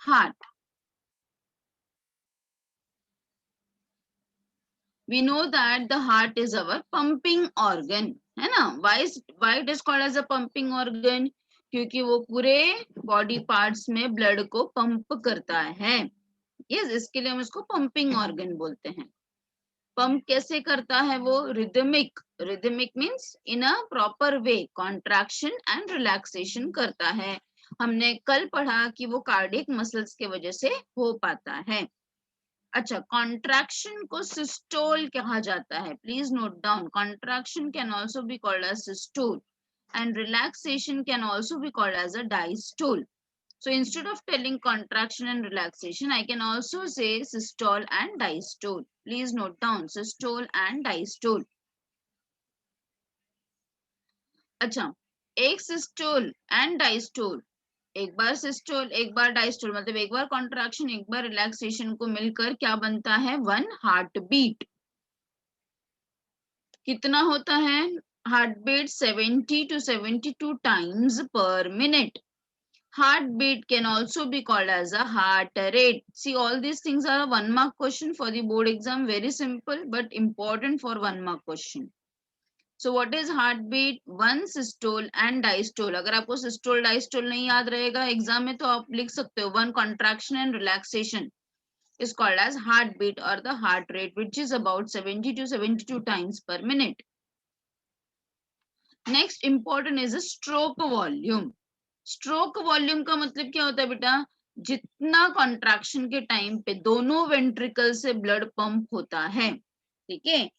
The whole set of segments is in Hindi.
heart. We know that the heart is our pumping organ, है ना? Why it is called as a pumping organ? क्योंकि वो पूरे body parts में blood को pump करता है. Yes, इसके लिए हम इसको pumping organ बोलते हैं. Pump कैसे करता है वो? Rhythmic means in a proper way, contraction and relaxation करता है. हमने कल पढ़ा कि वो cardiac muscles के वजह से हो पाता है. अच्छा, कॉन्ट्रैक्शन को सिस्टोल कहा जाता है. Please note down. Contraction can also be called as systole and relaxation can also be called as a diastole. So instead of telling contraction and relaxation, I can also say systole and diastole. Please note down systole and diastole. अच्छा, एक सिस्टोल एंड डायस्टोल, एक बार सिस्टोल एक बार डायस्टोल, मतलब एक बार कॉन्ट्रैक्शन एक बार रिलैक्सेशन को मिलकर क्या बनता है? One heart beat. कितना होता है heart beat? 70 to 72 times per minute. Heartbeat can also be called as a heart rate. See, all these things are a 1 mark question for the board exam. Very simple but important for 1 mark question. So what is heartbeat? One systole and diastole. अगर आपको systole diastole नहीं याद रहेगा एग्जाम में तो आप लिख सकते हो one contraction and relaxation is called as heartbeat or the heart rate, which is about 70 to 72 times per minute. Next important is a stroke volume. Stroke volume का मतलब क्या होता है बेटा? जितना कॉन्ट्रैक्शन के टाइम पे दोनों वेंट्रिकल से ब्लड पंप होता है, ठीक है?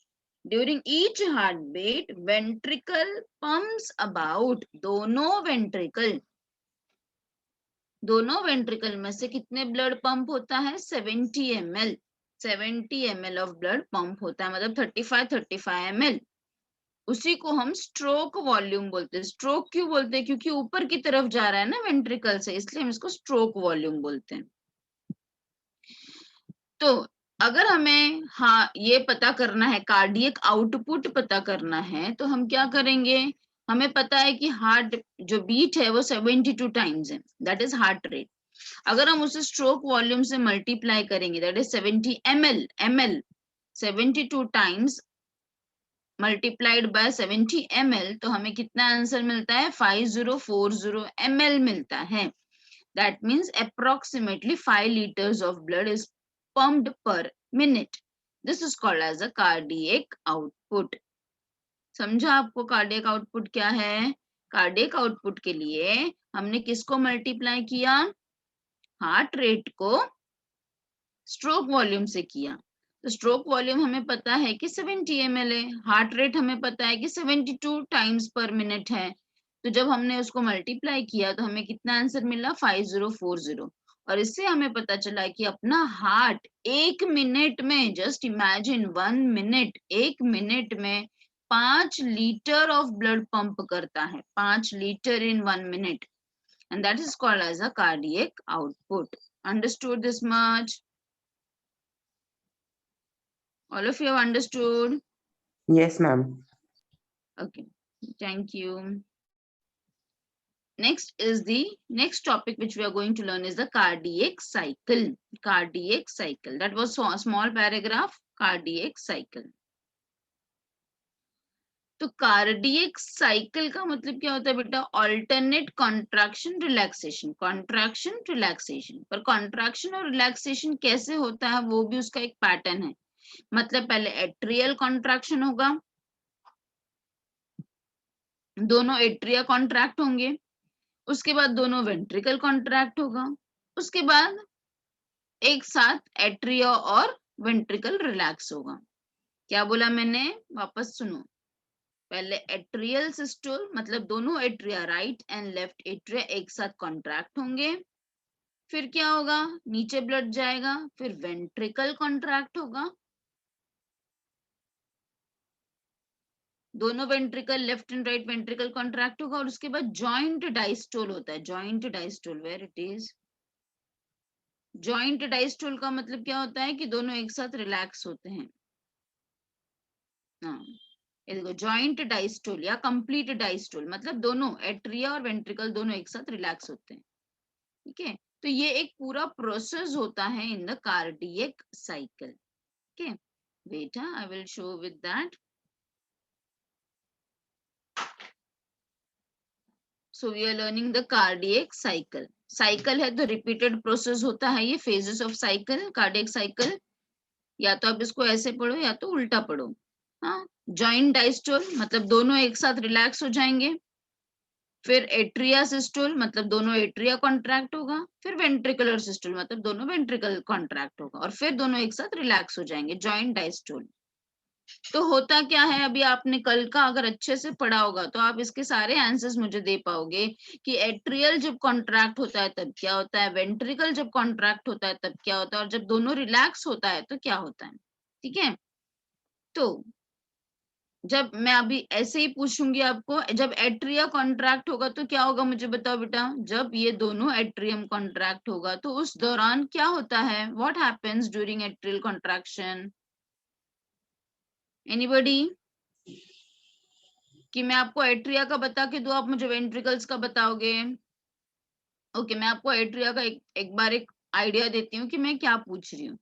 During each heart beat ventricle pumps about, दोनों वेंट्रिकल में से कितने ब्लड पंप होता है? 70 ml. 70 ml of blood pump होता है, मतलब 35 ml. उसी को हम स्ट्रोक वॉल्यूम बोलते हैं. स्ट्रोक क्यों बोलते हैं? क्योंकि ऊपर की तरफ जा रहा है ना वेंट्रिकल से, इसलिए हम इसको स्ट्रोक वॉल्यूम बोलते हैं. तो अगर हमें ये पता करना है, कार्डियक आउटपुट पता करना है, तो हम क्या करेंगे? हमें पता है कि हार्ट जो बीट है वो 72 टाइम्स है, दैट इज हार्ट रेट. अगर हम उसे स्ट्रोक वॉल्यूम से मल्टीप्लाई करेंगे, that is 70 ml 72 times multiplied by 70 ml, तो हमें कितना आंसर मिलता है? 5040 ml मिलता है. That means approximately 5 liters of blood is pumped per minute. This is called as a cardiac output. समझा आपको कार्डियक आउटपुट क्या है? कार्डियक आउटपुट के लिए हमने किसको मल्टीप्लाई किया? हार्ट रेट को स्ट्रोक वॉल्यूम से किया. तो स्ट्रोक वॉल्यूम हमें पता है कि 70 ml है, हार्ट रेट हमें पता है कि 72 टाइम्स पर मिनट है. तो जब हमने उसको मल्टीप्लाई किया तो हमें कितना आंसर मिला? 5040. और इससे हमें पता चला कि अपना हार्ट 1 मिनट में, जस्ट इमेजिन 1 मिनट, 1 मिनट में 5 लीटर ऑफ ब्लड पंप करता है. 5 litre in 1 minute, and that is called as a cardiac output. Understood this much? All of you have understood? Yes, ma'am. Okay, thank you. Next is the next topic which we are going to learn is the cardiac cycle. Cardiac cycle. That was a small paragraph. Cardiac cycle. तो कार्डियक साइकिल का मतलब क्या होता है बेटा? Alternate contraction relaxation, contraction relaxation. पर कॉन्ट्रैक्शन और रिलैक्सेशन कैसे होता है वो भी उसका एक पैटर्न है. मतलब पहले एट्रियल कॉन्ट्रैक्शन होगा, दोनों एट्रिया कॉन्ट्रैक्ट होंगे. उसके बाद दोनों वेंट्रिकल कॉन्ट्रैक्ट होगा. उसके बाद एक साथ एट्रिया और वेंट्रिकल रिलैक्स होगा. क्या बोला मैंने? वापस सुनो. पहले एट्रियल सिस्टोल, मतलब दोनों atria right and left atria एक साथ कॉन्ट्रैक्ट होंगे. फिर क्या होगा? नीचे ब्लड जाएगा, फिर वेंट्रिकल कॉन्ट्रैक्ट होगा, दोनों ventricle left and right ventricle contract होगा. और उसके बाद जॉइंट डायस्टोल होता है. Joint diastole, where it is? Joint diastole का मतलब क्या होता है कि दोनों एक साथ रिलैक्स होते हैं. हाँ, ये देखो, जॉइंट डायस्टोल या कंप्लीट डायस्टोल मतलब दोनों एट्रिया और वेंट्रिकल दोनों एक साथ रिलैक्स होते हैं. ठीक है, तो ये एक पूरा प्रोसेस होता है in the cardiac cycle. Okay बेटा, I will show with that. So we are learning the cardiac cycle. Cycle है तो रिपीटेड प्रोसेस होता है ये, phases of cycle, cardiac cycle. या तो आप इसको ऐसे पढ़ो या तो उल्टा पढ़ो. हाँ, जॉइंट डायस्टोल मतलब दोनों एक साथ रिलैक्स हो जाएंगे. फिर एट्रिया सिस्टोल मतलब दोनों एट्रिया कॉन्ट्रैक्ट होगा. फिर वेंट्रिकुलर सिस्टोल मतलब दोनों वेंट्रिकल कॉन्ट्रैक्ट होगा. और फिर दोनों एक साथ रिलैक्स हो जाएंगे, जॉइंट डायस्टोल. तो होता क्या है, अभी आपने कल का अगर अच्छे से पढ़ा होगा तो आप इसके सारे आंसर्स मुझे दे पाओगे कि एट्रियल जब कॉन्ट्रैक्ट होता है तब क्या होता है, वेंट्रिकल जब कॉन्ट्रैक्ट होता है तब क्या होता है, और जब दोनों रिलैक्स होता है तो क्या होता है. ठीक है, तो जब मैं अभी ऐसे ही पूछूंगी आपको, जब एट्रिया कॉन्ट्रैक्ट होगा तो क्या होगा, मुझे बताओ बेटा. जब ये दोनों एट्रियम कॉन्ट्रैक्ट होगा तो उस दौरान क्या होता है, what happens during atrial contraction. Anybody? कि मैं आपको एट्रिया का बता के दूं, आप मुझे वेंट्रिकल्स का बताओगे. ओके, मैं आपको एट्रिया का एक बार एक आइडिया देती हूँ कि मैं क्या पूछ रही हूँ.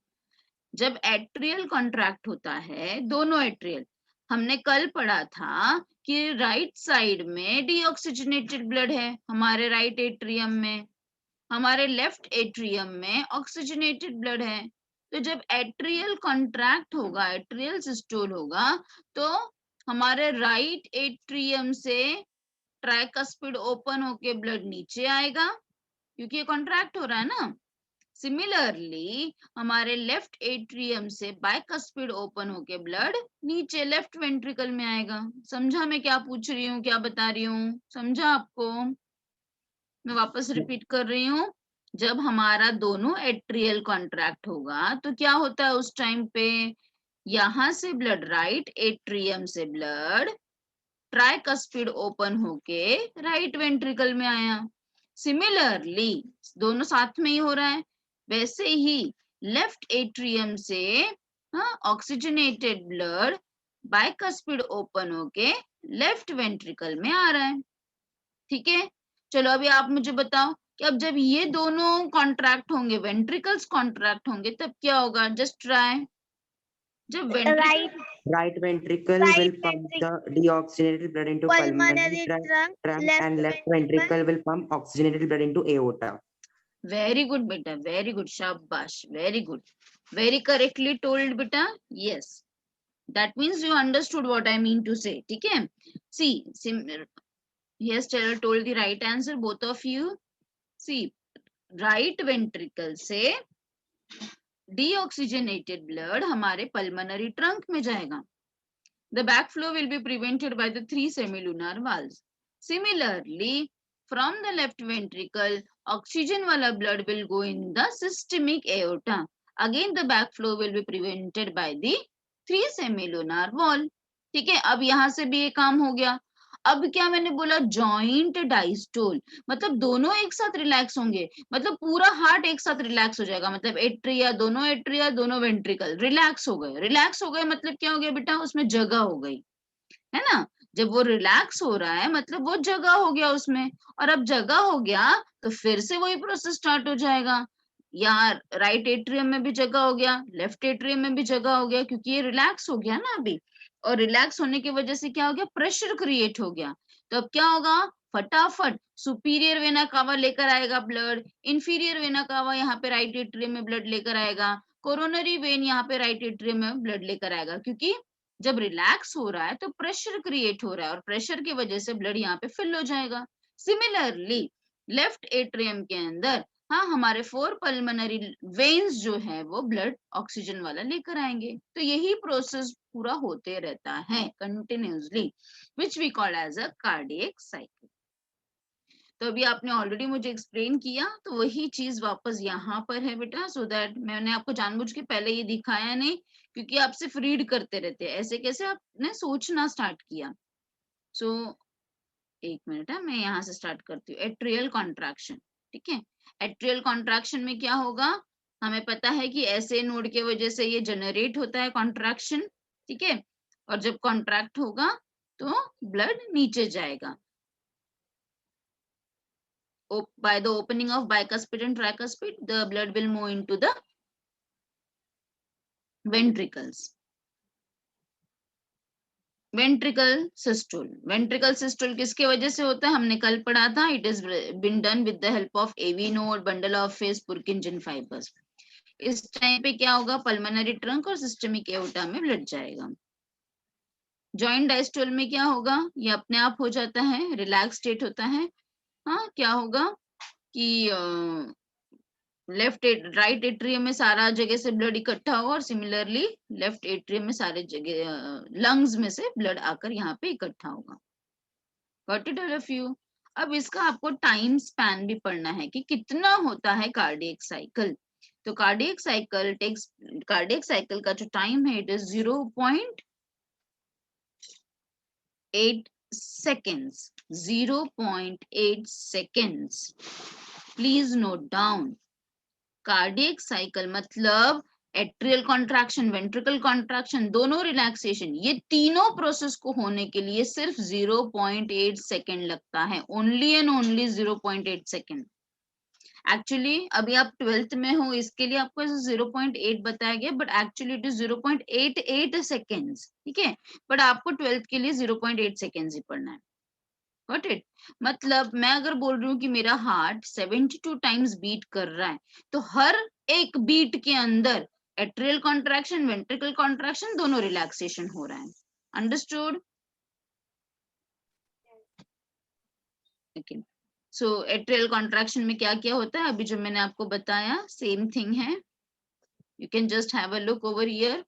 जब एट्रियल कॉन्ट्रैक्ट होता है, दोनों एट्रियल, हमने कल पढ़ा था कि राइट साइड में डीऑक्सीजनेटेड ब्लड है हमारे राइट एट्रियम में, हमारे लेफ्ट एट्रियम में ऑक्सीजनेटेड ब्लड है. तो जब एट्रियल कॉन्ट्रैक्ट होगा, एट्रियल सिस्टोल होगा, तो हमारे राइट एट्रियम से ट्राइकस्पिड ओपन होके ब्लड नीचे आएगा क्योंकि ये कॉन्ट्रैक्ट हो रहा है ना. सिमिलरली हमारे लेफ्ट एट्रियम से बाइकस्पिड ओपन होके ब्लड नीचे लेफ्ट वेंट्रिकल में आएगा. समझा मैं क्या पूछ रही हूँ, क्या बता रही हूँ, समझा आपको. मैं वापस रिपीट कर रही हूँ. जब हमारा दोनों एट्रियल कॉन्ट्रैक्ट होगा तो क्या होता है उस टाइम पे, यहां से ब्लड, राइट एट्रियम से ब्लड ट्राइकस्पिड ओपन होके राइट वेंट्रिकल में आया. सिमिलरली दोनों साथ में ही हो रहा है, वैसे ही लेफ्ट एट्रियम से ऑक्सीजनेटेड ब्लड बाइकस्पिड ओपन होके लेफ्ट वेंट्रिकल में आ रहा है. ठीक है, चलो अभी आप मुझे बताओ कि अब जब ये दोनों कॉन्ट्रैक्ट होंगे, वेंट्रिकल्स कॉन्ट्रैक्ट होंगे, तब क्या होगा. Just try. जब ventricle, Right ventricle will pump the deoxygenated blood into pulmonary trunk and left ventricle will pump oxygenated blood into aorta. Very good बेटा, वेरी गुड, शाबाश, very good, very correctly told बेटा. Yes, that means you understood what I mean to say. ठीक है, see yes, Taylor told the right answer, both of you. See, right ventricle से डीऑक्सीजनेटेड ब्लड हमारे पल्मोनरी ट्रंक में जाएगा. The backflow will be prevented by the 3 semilunar valves. Similarly, from the left ventricle, oxygen wala blood will go in the systemic aorta. Again, the backflow will be prevented by the 3 semilunar valve. ठीक है, अब यहां से भी ये काम हो गया. अब क्या मैंने बोला, जॉइंट डायस्टोल मतलब दोनों एक साथ रिलैक्स होंगे, मतलब पूरा हार्ट एक साथ रिलैक्स हो जाएगा, मतलब एट्रिया दोनों वेंट्रिकल रिलैक्स हो गए. रिलैक्स हो गए मतलब क्या हो गया बेटा, उसमें जगह हो गई है ना. जब वो रिलैक्स हो रहा है मतलब वो जगह हो गया उसमें, और अब जगह हो गया तो फिर से वही प्रोसेस स्टार्ट हो जाएगा. यहाँ राइट एट्रियम में भी जगह हो गया, लेफ्ट एट्रियम में भी जगह हो गया, क्योंकि ये रिलैक्स हो गया ना अभी. और रिलैक्स होने की वजह से क्या हो गया, प्रेशर क्रिएट हो गया. तो अब क्या होगा, फटाफट सुपीरियर वेना कावा लेकर आएगा ब्लड, इंफीरियर वेना कावा यहाँ पे राइट एट्रियम में ब्लड लेकर आएगा, कोरोनरी वेन यहाँ पे राइट एट्रियम में ब्लड लेकर आएगा. क्योंकि जब रिलैक्स हो रहा है तो प्रेशर क्रिएट हो रहा है, और प्रेशर की वजह से ब्लड यहाँ पे फिल हो जाएगा. सिमिलरली लेफ्ट एट्रियम के अंदर, हाँ, हमारे 4 पल्मोनरी वेन्स जो है वो ब्लड ऑक्सीजन वाला लेकर आएंगे. तो यही प्रोसेस पूरा होते रहता है continuously, which we call as a cardiac cycle. तो अभी आपने ऑलरेडी मुझे एक्सप्लेन किया, तो वही चीज वापस यहाँ पर है बेटा, सो दैट मैंने आपको जानबूझ के पहले ये दिखाया नहीं, क्योंकि आप सिर्फ रीड करते रहते हैं, ऐसे कैसे आपने सोचना स्टार्ट किया. सो एक मिनट है, मैं यहाँ से स्टार्ट करती हूँ. Atrial contraction. ठीक है, एट्रियल कॉन्ट्रैक्शन में क्या होगा, हमें पता है कि ऐसे नोड के वजह से ये जनरेट होता है कॉन्ट्रैक्शन. ठीक है, और जब कॉन्ट्रैक्ट होगा तो ब्लड नीचे जाएगा. by the opening of bicuspid and tricuspid, the blood will move into the ventricles. Ventricle systole, ventricle systole किसके वजह से होता है, हमने कल पढ़ा था. It is been done with the help of AV node, bundle of His, Purkinje fibres. इस टाइम पे क्या होगा, पल्मोनरी ट्रंक और सिस्टमिक एओर्टा में ब्लड जाएगा. जॉइंट डायस्टोल में क्या होगा, ये अपने आप हो जाता है, रिलैक्स स्टेट होता है. हाँ, क्या होगा कि लेफ्ट राइट एट्रियम में सारा जगह से ब्लड इकट्ठा होगा और सिमिलरली लेफ्ट एट्रियम में सारे जगह लंग्स में से ब्लड आकर यहाँ पे इकट्ठा होगा. Got it all of you. अब इसका आपको टाइम स्पैन भी पढ़ना है कि कितना होता है कार्डियक साइकिल. तो कार्डियक साइकिल का जो टाइम है it is 0.8 seconds. 0.8 seconds. Please note down. Cardiac cycle मतलब एट्रियल कॉन्ट्रैक्शन, वेंट्रिकल कॉन्ट्रैक्शन, दोनों रिलैक्सेशन, ये तीनों प्रोसेस को होने के लिए सिर्फ 0.8 सेकेंड लगता है. Only and only 0.8 second. Actually अभी आप 12th में हो, इसके लिए आपको 0.8 बताया गया, but actually it is 0.88 seconds. ठीक है, बट आपको 12th के लिए 0.8 सेकेंड्स ही पढ़ना है. Got it? मतलब मैं अगर बोल रही हूँ कि मेरा हार्ट 72 टाइम्स बीट कर रहा है, तो हर एक बीट के अंदर एट्रियल कॉन्ट्रैक्शन, वेंट्रिकल कॉन्ट्रैक्शन, दोनों रिलैक्सेशन हो रहा है. अंडरस्टूड? सो एट्रियल कॉन्ट्रैक्शन में क्या क्या होता है, अभी जो मैंने आपको बताया सेम थिंग है. You can just have a look over here.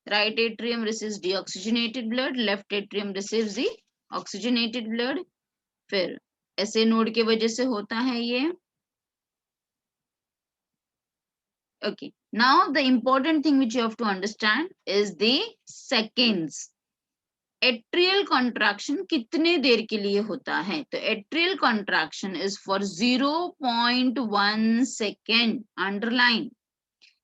Right atrium receives deoxygenated blood, left atrium receives the oxygenated blood. फिर ऐसे नोड के वजह से होता है ये. Okay, now the important thing which you have to understand is the seconds. Atrial contraction कितने देर के लिए होता है, तो atrial contraction is for 0.1 second. Underline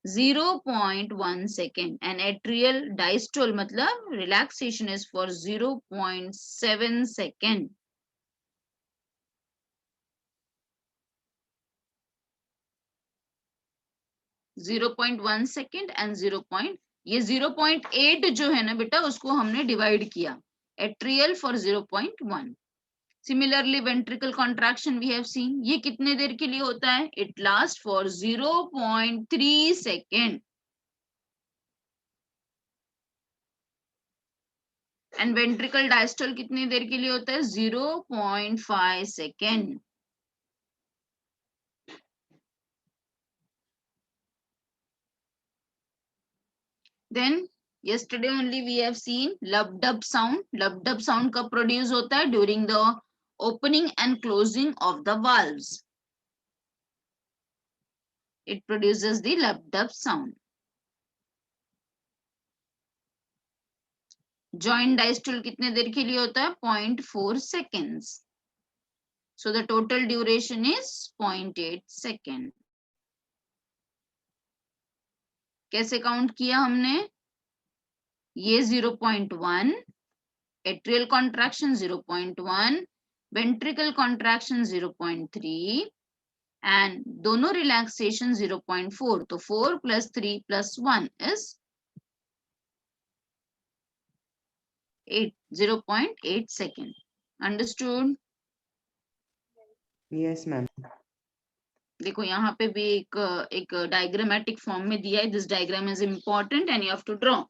0.1 second. And atrial diastole मतलब relaxation is for 0.7 second. Zero 0.1 second and 0.8 जो है ना बेटा, उसको हमने डिवाइड किया. Atrial for 0.1. Similarly ventricle contraction we have seen, ये कितने देर के लिए होता है, it last for 0.3 second. And ventricle diastole कितनी देर के लिए होता है, 0.5 second. Then yesterday only we have seen lub-dub sound. Lub-dub sound कब produce होता है, during the opening and closing of the valves. It produces the lub-dub sound. Joint diastole कितने देर के लिए होता है, 0.4 seconds. So the total duration is 0.8 second. कैसे काउंट किया हमने, ये 0.1, atrial contraction 0.1, ventricle contraction 0.3 and दोनों रिलैक्सेशन 0.4. तो 4 + 3 + 1 is 8, 0.8 second. Understood? Yes ma'am. देखो यहाँ पे भी एक डायग्रामेटिक फॉर्म में दिया है. This diagram is important and you have to draw.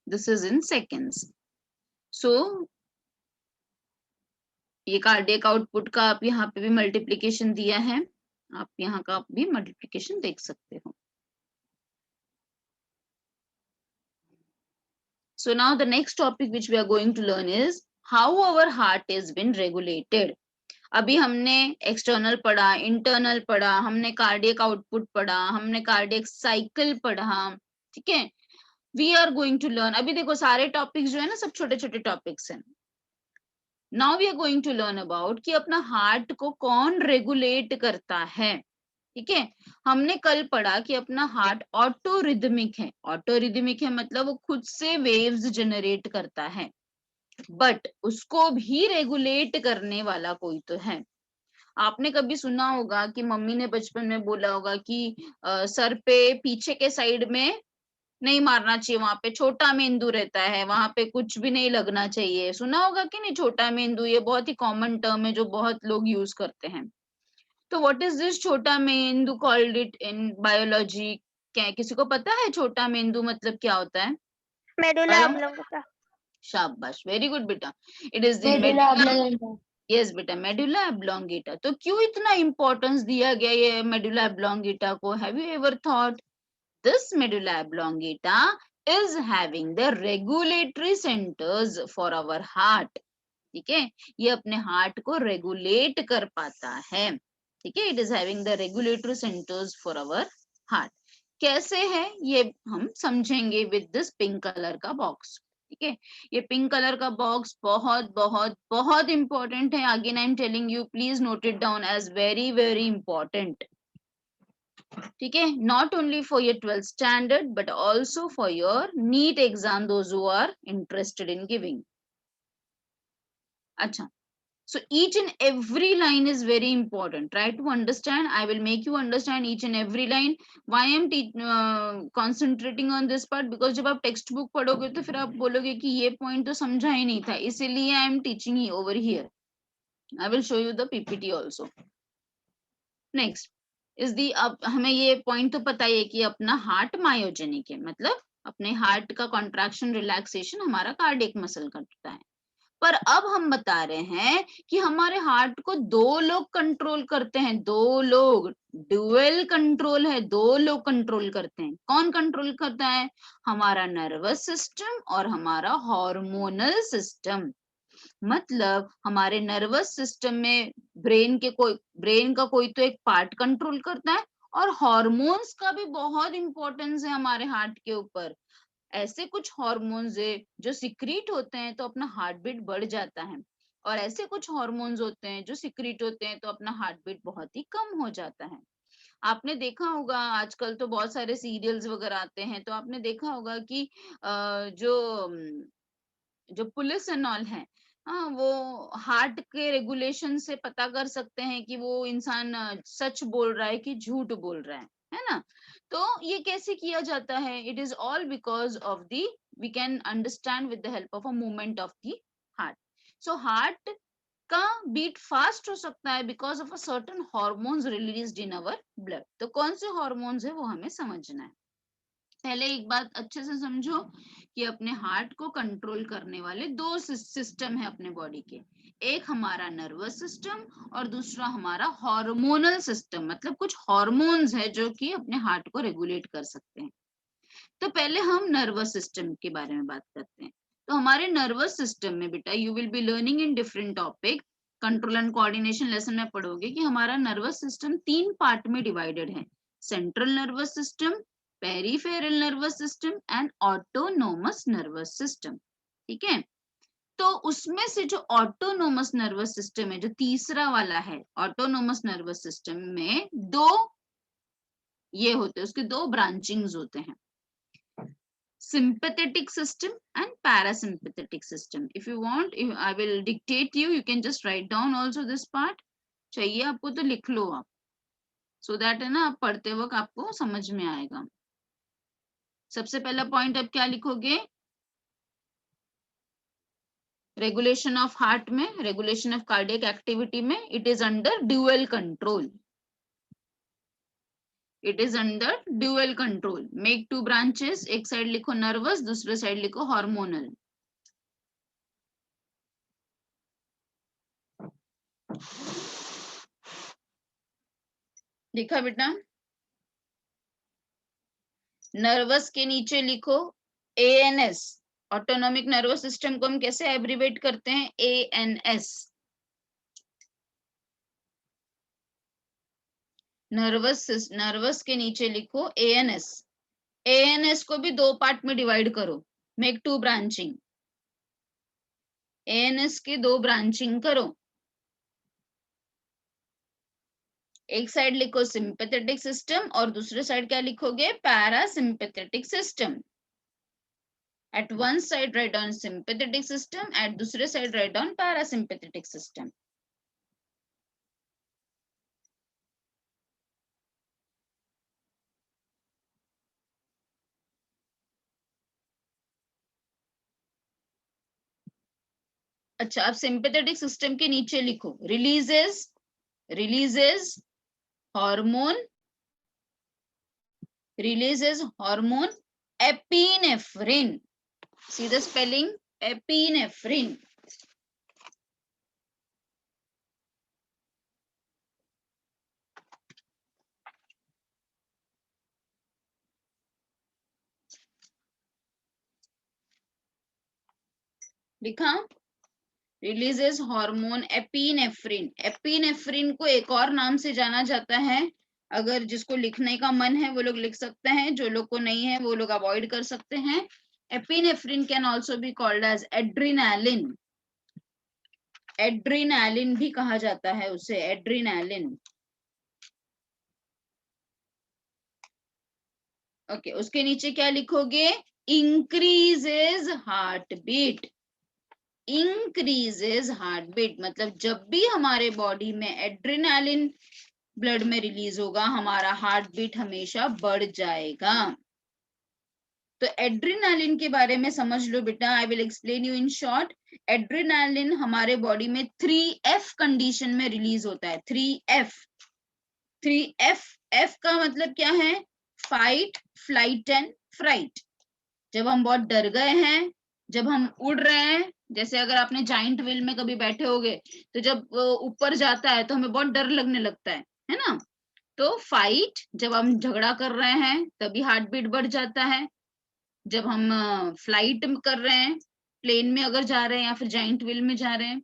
This is in seconds. So ये कार्डियक आउटपुट का आप यहाँ पे भी मल्टीप्लीकेशन दिया है, आप यहाँ का भी मल्टीप्लीकेशन देख सकते हो. So now the next topic which we are going to learn is how our heart is been regulated. अभी हमने एक्सटर्नल पढ़ा, इंटरनल पढ़ा, हमने कार्डियक आउटपुट पढ़ा, हमने कार्डियक साइकिल पढ़ा. ठीक है, we are going to learn. अभी देखो सारे टॉपिक्स जो है ना, सब छोटे छोटे टॉपिक्स हैं. Now we are going to learn about कि अपना हार्ट को कौन रेगुलेट करता है. ठीक है, हमने कल पढ़ा कि अपना हार्ट ऑटो रिदमिक है. ऑटो रिदमिक है मतलब वो खुद से वेव्स जनरेट करता है. बट उसको भी रेगुलेट करने वाला कोई तो है। आपने कभी सुना होगा कि मम्मी ने बचपन में बोला होगा कि सर पे पीछे के साइड में नहीं मारना चाहिए, वहां पे छोटा मेंदू रहता है, वहां पे कुछ भी नहीं लगना चाहिए। सुना होगा कि नहीं छोटा मेंदू? ये बहुत ही कॉमन टर्म है जो बहुत लोग यूज करते हैं। तो व्हाट इज दिस छोटा मेंदू कॉल्ड इट इन बायोलॉजी? क्या किसी को पता है छोटा मेंदू मतलब क्या होता है? Medulla oblongata. शाबाश, वेरी गुड बेटा। It is the medulla oblongata. Yes बेटा, मेडुला ऑब्लोंगेटा। तो क्यों इतना इंपॉर्टेंस दिया गया ये मेडुला ऑब्लोंगेटा को? Have you ever thought? This medulla oblongata is having the regulatory centers for our heart. ठीक है, ये अपने हार्ट को रेगुलेट कर पाता है। ठीक है, it is having the regulatory centres for our heart. कैसे है ये हम समझेंगे विद दिस पिंक कलर का बॉक्स। ठीक है, ये पिंक कलर का बॉक्स बहुत बहुत बहुत इंपॉर्टेंट है। Again I am telling you, please note it down as very very important. ठीक है, not only for your 12th standard but also for your NEET exam, those who are interested in giving. अच्छा, so each and every line is very important. Try to understand. I will make you understand each and every line. Why I am concentrating on this part? Because जब आप टेक्स्ट बुक पढ़ोगे तो फिर आप बोलोगे कि ये पॉइंट तो समझा ही नहीं था, इसीलिए I am teaching you over here. I will show you the PPT also. Next is the, अब हमें ये पॉइंट तो पता ही है कि अपना हार्ट मायोजेनिक है, मतलब अपने हार्ट का कॉन्ट्रैक्शन रिलैक्सेशन हमारा कार्डियक मसल करता है। पर अब हम बता रहे हैं कि हमारे हार्ट को दो लोग कंट्रोल करते हैं, दो लोग, ड्यूअल कंट्रोल है, दो लोग कंट्रोल करते हैं। कौन कंट्रोल करता है? हमारा नर्वस सिस्टम और हमारा हार्मोनल सिस्टम। मतलब हमारे नर्वस सिस्टम में ब्रेन का कोई तो एक पार्ट कंट्रोल करता है, और हार्मोन्स का भी बहुत इंपॉर्टेंस है हमारे हार्ट के ऊपर। ऐसे कुछ हार्मोन्स है जो सिक्रीट होते हैं तो अपना हार्ट बीट बढ़ जाता है, और ऐसे कुछ हार्मोन्स होते हैं जो सिक्रीट होते हैं तो अपना हार्ट बीट बहुत ही कम हो जाता है। आपने देखा होगा आजकल तो बहुत सारे सीरियल्स वगैरह आते हैं, तो आपने देखा होगा कि जो पुलिस एंड ऑल है, हाँ, वो हार्ट के रेगुलेशन से पता कर सकते हैं कि वो इंसान सच बोल रहा है कि झूठ बोल रहा है ना? तो ये कैसे किया जाता है? It is all because of the, we can understand with the help of a movement of the heart. So heart का बीट फास्ट हो सकता है because of a certain hormones released in our blood. तो कौन से हॉर्मोन्स है वो हमें समझना है। पहले एक बात अच्छे से समझो कि अपने हार्ट को कंट्रोल करने वाले दो सिस्टम है अपने बॉडी के। एक हमारा नर्वस सिस्टम और दूसरा हमारा हार्मोनल सिस्टम, मतलब कुछ हार्मोन्स है जो कि अपने हार्ट को रेगुलेट कर सकते हैं। तो पहले हम नर्वस सिस्टम के बारे में बात करते हैं। तो हमारे नर्वस सिस्टम में बेटा, you will be learning in different topic, control and coordination lesson में पढ़ोगे कि हमारा नर्वस सिस्टम 3 पार्ट में डिवाइडेड है। Central nervous system, peripheral nervous system and autonomous nervous system. ठीक है, तो उसमें से जो ऑटोनोमस नर्वस सिस्टम है, जो तीसरा वाला है, ऑटोनोमस नर्वस सिस्टम में दो ये होते हैं, उसके दो ब्रांचिंग्स होते हैं, sympathetic system and parasympathetic system. If you want, if I will dictate you can just write down also this part. चाहिए आपको तो लिख लो आप, so that है ना, आप पढ़ते वक्त आपको समझ में आएगा। सबसे पहला पॉइंट आप क्या लिखोगे? रेगुलेशन ऑफ हार्ट में, रेगुलेशन ऑफ कार्डियक एक्टिविटी में, it is under dual control. It is under dual control. Make 2 branches, एक साइड लिखो नर्वस, दूसरे साइड लिखो हार्मोनल। लिखा बेटा? नर्वस के नीचे लिखो ANS। ऑटोनोमिक नर्वस सिस्टम को हम कैसे एब्रिवेट करते हैं? ANS। नर्वस के नीचे लिखो ANS। ANS को भी 2 पार्ट में डिवाइड करो, मेक 2 ब्रांचिंग। ANS के 2 ब्रांचिंग करो, एक साइड लिखो सिंपैथेटिक सिस्टम और दूसरे साइड क्या लिखोगे? Parasympathetic system. At one side write down sympathetic system, at दूसरे side write down parasympathetic system. अच्छा, अब सिंपेथेटिक सिस्टम के नीचे लिखो releases hormone epinephrine. See the spelling, epinephrine. लिखा, रिलीजेस हार्मोन एपिनेफ्रिन. एपिनेफ्रिन को एक और नाम से जाना जाता है, अगर जिसको लिखने का मन है वो लोग लिख सकते हैं, जो लोग को नहीं है वो लोग अवॉइड कर सकते हैं. Epinephrine can also be called as adrenaline. Adrenaline भी कहा जाता है उसे, एड्रीनालिन. ओके, उसके नीचे क्या लिखोगे? Increases heart beat. Increases heart beat मतलब जब भी हमारे बॉडी में एड्रेनालिन ब्लड में रिलीज होगा, हमारा हार्ट बीट हमेशा बढ़ जाएगा. तो एड्रेनालिन के बारे में समझ लो बेटा. I will explain you in short. Adrenaline हमारे बॉडी में 3F कंडीशन में रिलीज होता है. 3F. F का मतलब क्या है? Fight, flight and fright. जब हम बहुत डर गए हैं, जब हम उड़ रहे हैं, जैसे अगर आपने जाइंट व्हील में कभी बैठे होगे तो जब ऊपर जाता है तो हमें बहुत डर लगने लगता है ना. तो फाइट, जब हम झगड़ा कर रहे हैं तभी हार्ट बीट बढ़ जाता है. जब हम फ्लाइट कर रहे हैं, प्लेन में अगर जा रहे हैं या फिर जाइंट व्हील में जा रहे हैं.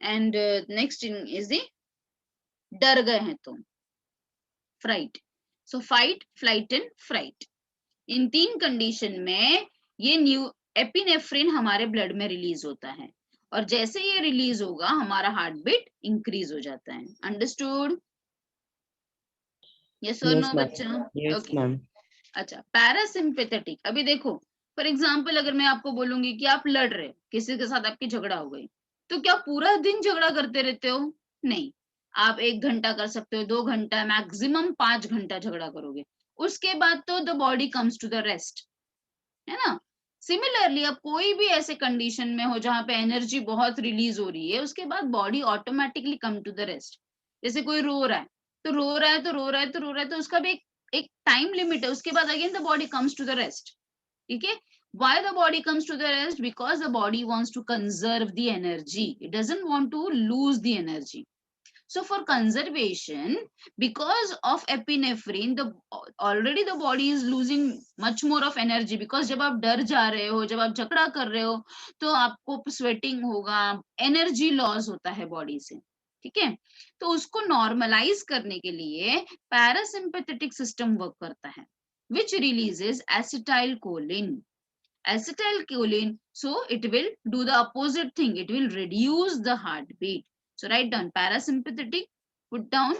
एंड नेक्स्ट इज द डर गए हैं तो fright. So fight, flight and fright. इन 3 कंडीशन में ये न्यू एपिनेफ्रिन हमारे ब्लड में रिलीज होता है, और जैसे ये रिलीज होगा हमारा हार्ट बीट इंक्रीज हो जाता है. अंडरस्टूड? यस और नो बच्चा? ओके. अच्छा, पैरासिम्पेथेटिक. अभी देखो, फॉर एग्जांपल अगर मैं आपको बोलूंगी कि आप लड़ रहे हो, किसी के साथ आपकी झगड़ा हो गई, तो क्या पूरा दिन झगड़ा करते रहते हो? नहीं. आप 1 घंटा कर सकते हो, 2 घंटा, मैक्सिमम 5 घंटा झगड़ा करोगे. उसके बाद तो the body comes to the rest, है ना. सिमिलरली अब कोई भी ऐसे कंडीशन में हो जहां पे एनर्जी बहुत रिलीज हो रही है, उसके बाद body automatically come to the rest. जैसे कोई रो रहा है तो रो रहा है तो रो रहा है तो रो रहा है, तो उसका भी एक टाइम लिमिट है. उसके बाद again the body comes to the rest. ठीक है. Why the body comes to the rest? Because the body wants to conserve the energy. It doesn't want to lose the energy. So for conservation, because of epinephrine, already the body is losing much more of energy. Because जब आप डर जा रहे हो, जब आप झगड़ा कर रहे हो, तो आपको sweating होगा, energy loss होता है body से. ठीक है. तो उसको normalize करने के लिए parasympathetic system work करता है, which releases acetylcholine. Acetylcholine, so it will do the opposite thing. It will reduce the heartbeat. So write down parasympathetic, put down,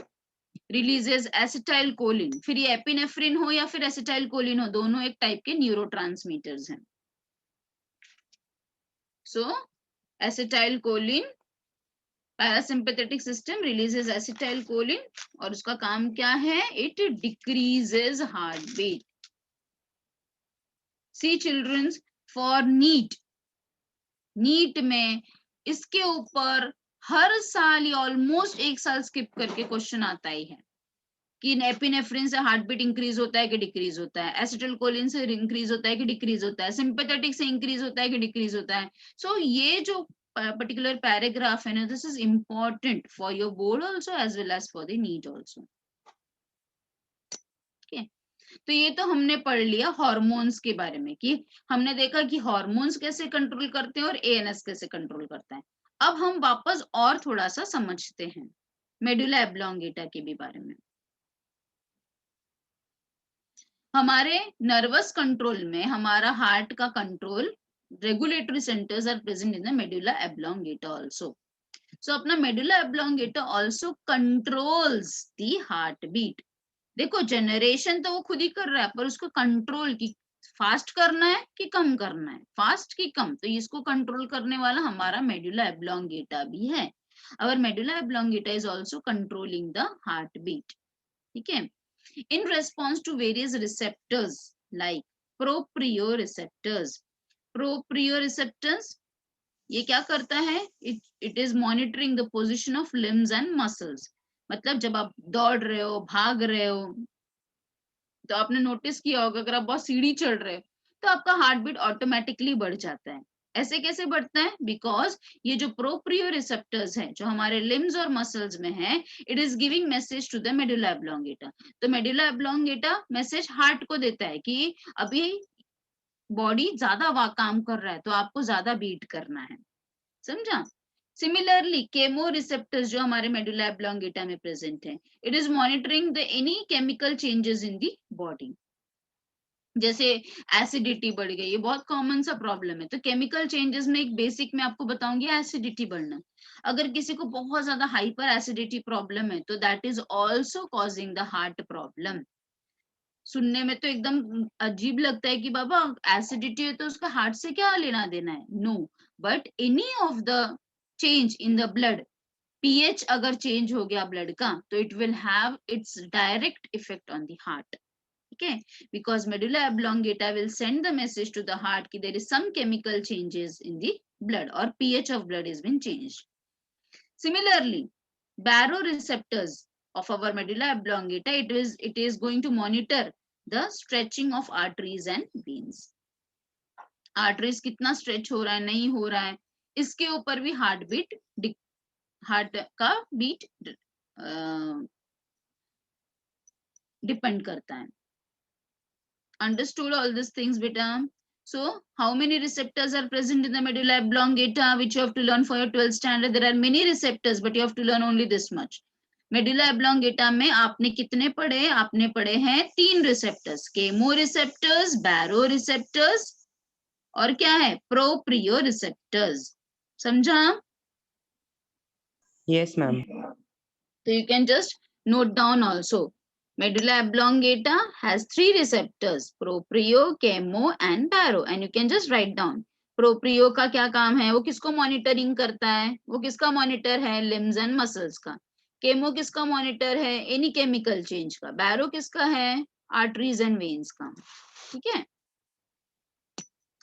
releases acetylcholine. फिर ये एपिनेफ्रिन हो या फिर एसिटाइलकोलिन हो, दोनों एक टाइप के न्यूरोट्रांसमीटर्स हैं. So acetylcholine, parasympathetic system releases acetylcholine, और उसका काम क्या है? It decreases heartbeat. See children, for NEET में इसके ऊपर हर साल या ऑलमोस्ट 1 साल स्किप करके क्वेश्चन आता ही है कि एपिनेफ्रिन से हार्ट बीट इंक्रीज होता है कि डिक्रीज होता है, एसिटाइलकोलिन से इंक्रीज होता है कि डिक्रीज होता है, सिंपैथेटिक से इंक्रीज होता है कि डिक्रीज होता है. सो ये जो पर्टिकुलर पैराग्राफ है ना, this is important for your board also as well as for the NEET also. तो ये तो हमने पढ़ लिया हार्मोन्स के बारे में, कि हमने देखा कि हार्मोन्स कैसे कंट्रोल करते हैं और एएनएस कैसे कंट्रोल करता है. अब हम वापस और थोड़ा सा समझते हैं मेडुला ऑब्लोंगेटा के भी बारे में. हमारे नर्वस कंट्रोल में हमारा हार्ट का control, regulatory centres are present in the medulla oblongata also. So अपना medulla oblongata also controls the heart beat. देखो जनरेशन तो वो खुद ही कर रहा है, पर उसको कंट्रोल की फास्ट करना है कि कम करना है, फास्ट की कम, तो इसको कंट्रोल करने वाला हमारा मेडुला ऑब्लोंगेटा भी है। और medulla oblongata is also controlling the heart beat, ठीक है। In response to various receptors like proprioceptors, proprioceptors ये क्या करता है, it is monitoring the position of limbs and muscles. मतलब जब आप दौड़ रहे हो, भाग रहे हो, तो आपने नोटिस किया होगा अगर आप बहुत सीढ़ी चढ़ रहे हो तो आपका हार्ट बीट ऑटोमेटिकली बढ़ जाता है। ऐसे कैसे बढ़ता है, बिकॉज ये जो प्रोप्रियो रिसेप्टर्स है जो हमारे लिम्स और मसल्स में है, it is giving message to the medulla oblongata. तो मेडुला ऑब्लोंगेटा मैसेज हार्ट को देता है कि अभी बॉडी ज्यादा काम कर रहा है तो आपको ज्यादा बीट करना है, समझा। सिमिलरली केमो रिसेप्टर्स जो हमारे मेडुला ऑब्लोंगेटा में प्रेजेंट है, it is monitoring the any chemical changes in the body. जैसे एसिडिटी बढ़ गई, ये बहुत कॉमन सा प्रॉब्लम है, तो केमिकल चेंजेस में एक बेसिक मैं आपको बताऊंगी एसिडिटी बढ़ना। अगर किसी को बहुत ज्यादा हाइपर एसिडिटी प्रॉब्लम है तो that is also causing the heart problem. सुनने में तो एकदम अजीब लगता है कि बाबा एसिडिटी है तो उसका हार्ट से क्या लेना देना है, no, but any of the change in the blood, pH अगर चेंज हो गया ब्लड का तो it will have its direct effect on the heart, ठीक है। Because medulla oblongata will send the message to the heart कि there is some chemical changes in the blood और pH of blood is been changed. Similarly baroreceptors of our medulla oblongata, it is going to monitor the stretching of arteries and veins. Arteries कितना स्ट्रेच हो रहा है, नहीं हो रहा है, इसके ऊपर भी हार्ट का बीट डिपेंड करता है। Understood all these things, beta? So how many receptors are present in the medulla oblongata which you have to learn for your 12th standard? There are many receptors but you have to learn only this much. Medulla oblongata में आपने कितने पढ़े, आपने पढ़े हैं 3 रिसेप्टर्स, केमो रिसेप्टर्स, बैरो रिसेप्टर्स और क्या है, प्रोप्रियो रिसेप्टर्स। समझा? Yes, ma'am. So you can just note down also. Medulla oblongata has 3 receptors, proprio, chemo and baro, and you can just write down. Proprio का क्या काम है, वो किसको मॉनिटरिंग करता है, वो किसका मॉनिटर है, लिम्स एंड मसल्स का। केमो किसका मॉनिटर है, एनी केमिकल चेंज का। बैरो किसका है, आर्टरीज एंड वेन्स का, ठीक है।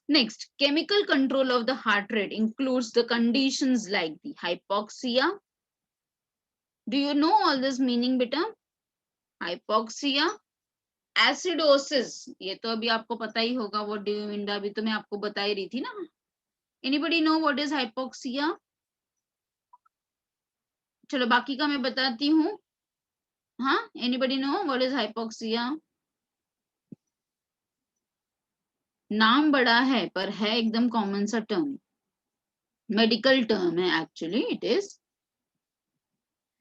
Next, chemical control of the heart rate includes the conditions like the hypoxia. Do you know all this meaning beta? Hypoxia, acidosis, ये तो अभी आपको पता ही होगा, what do you mean? अभी तो मैं आपको बता ही रही थी ना। Anybody know what is hypoxia? चलो बाकी का मैं बताती हूँ। हाँ, anybody know what is hypoxia? नाम बड़ा है पर है एकदम कॉमन सा टर्म, मेडिकल टर्म है actually, it is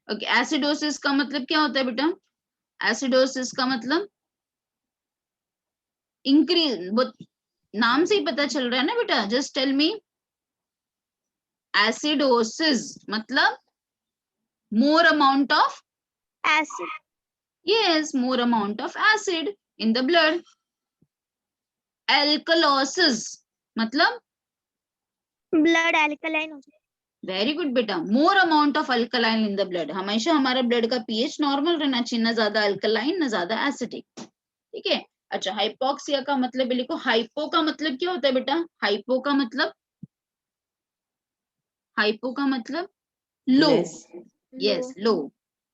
okay. Acidosis का मतलब क्या होता है बेटा, एसिडोसिस का मतलब इंक्रीज, नाम से ही पता चल रहा है ना बेटा, जस्ट टेल मी। एसिडोसिस मतलब more amount of acid, yes, more amount of acid in the blood. Alkalosis मतलब blood alkaline हो जाए। वेरी गुड बेटा, more amount of alkaline in the blood. हमेशा हमारा ब्लड का पीएच नॉर्मल रहना चाहिए, ना ज्यादा अल्कलाइन ना ज्यादा एसिडिक, ठीक है। अच्छा, हाइपोक्सिया का मतलब लिखो। हाइपो का मतलब क्या होता है बेटा, हाइपो का मतलब, हाइपो का मतलब लो, यस लो।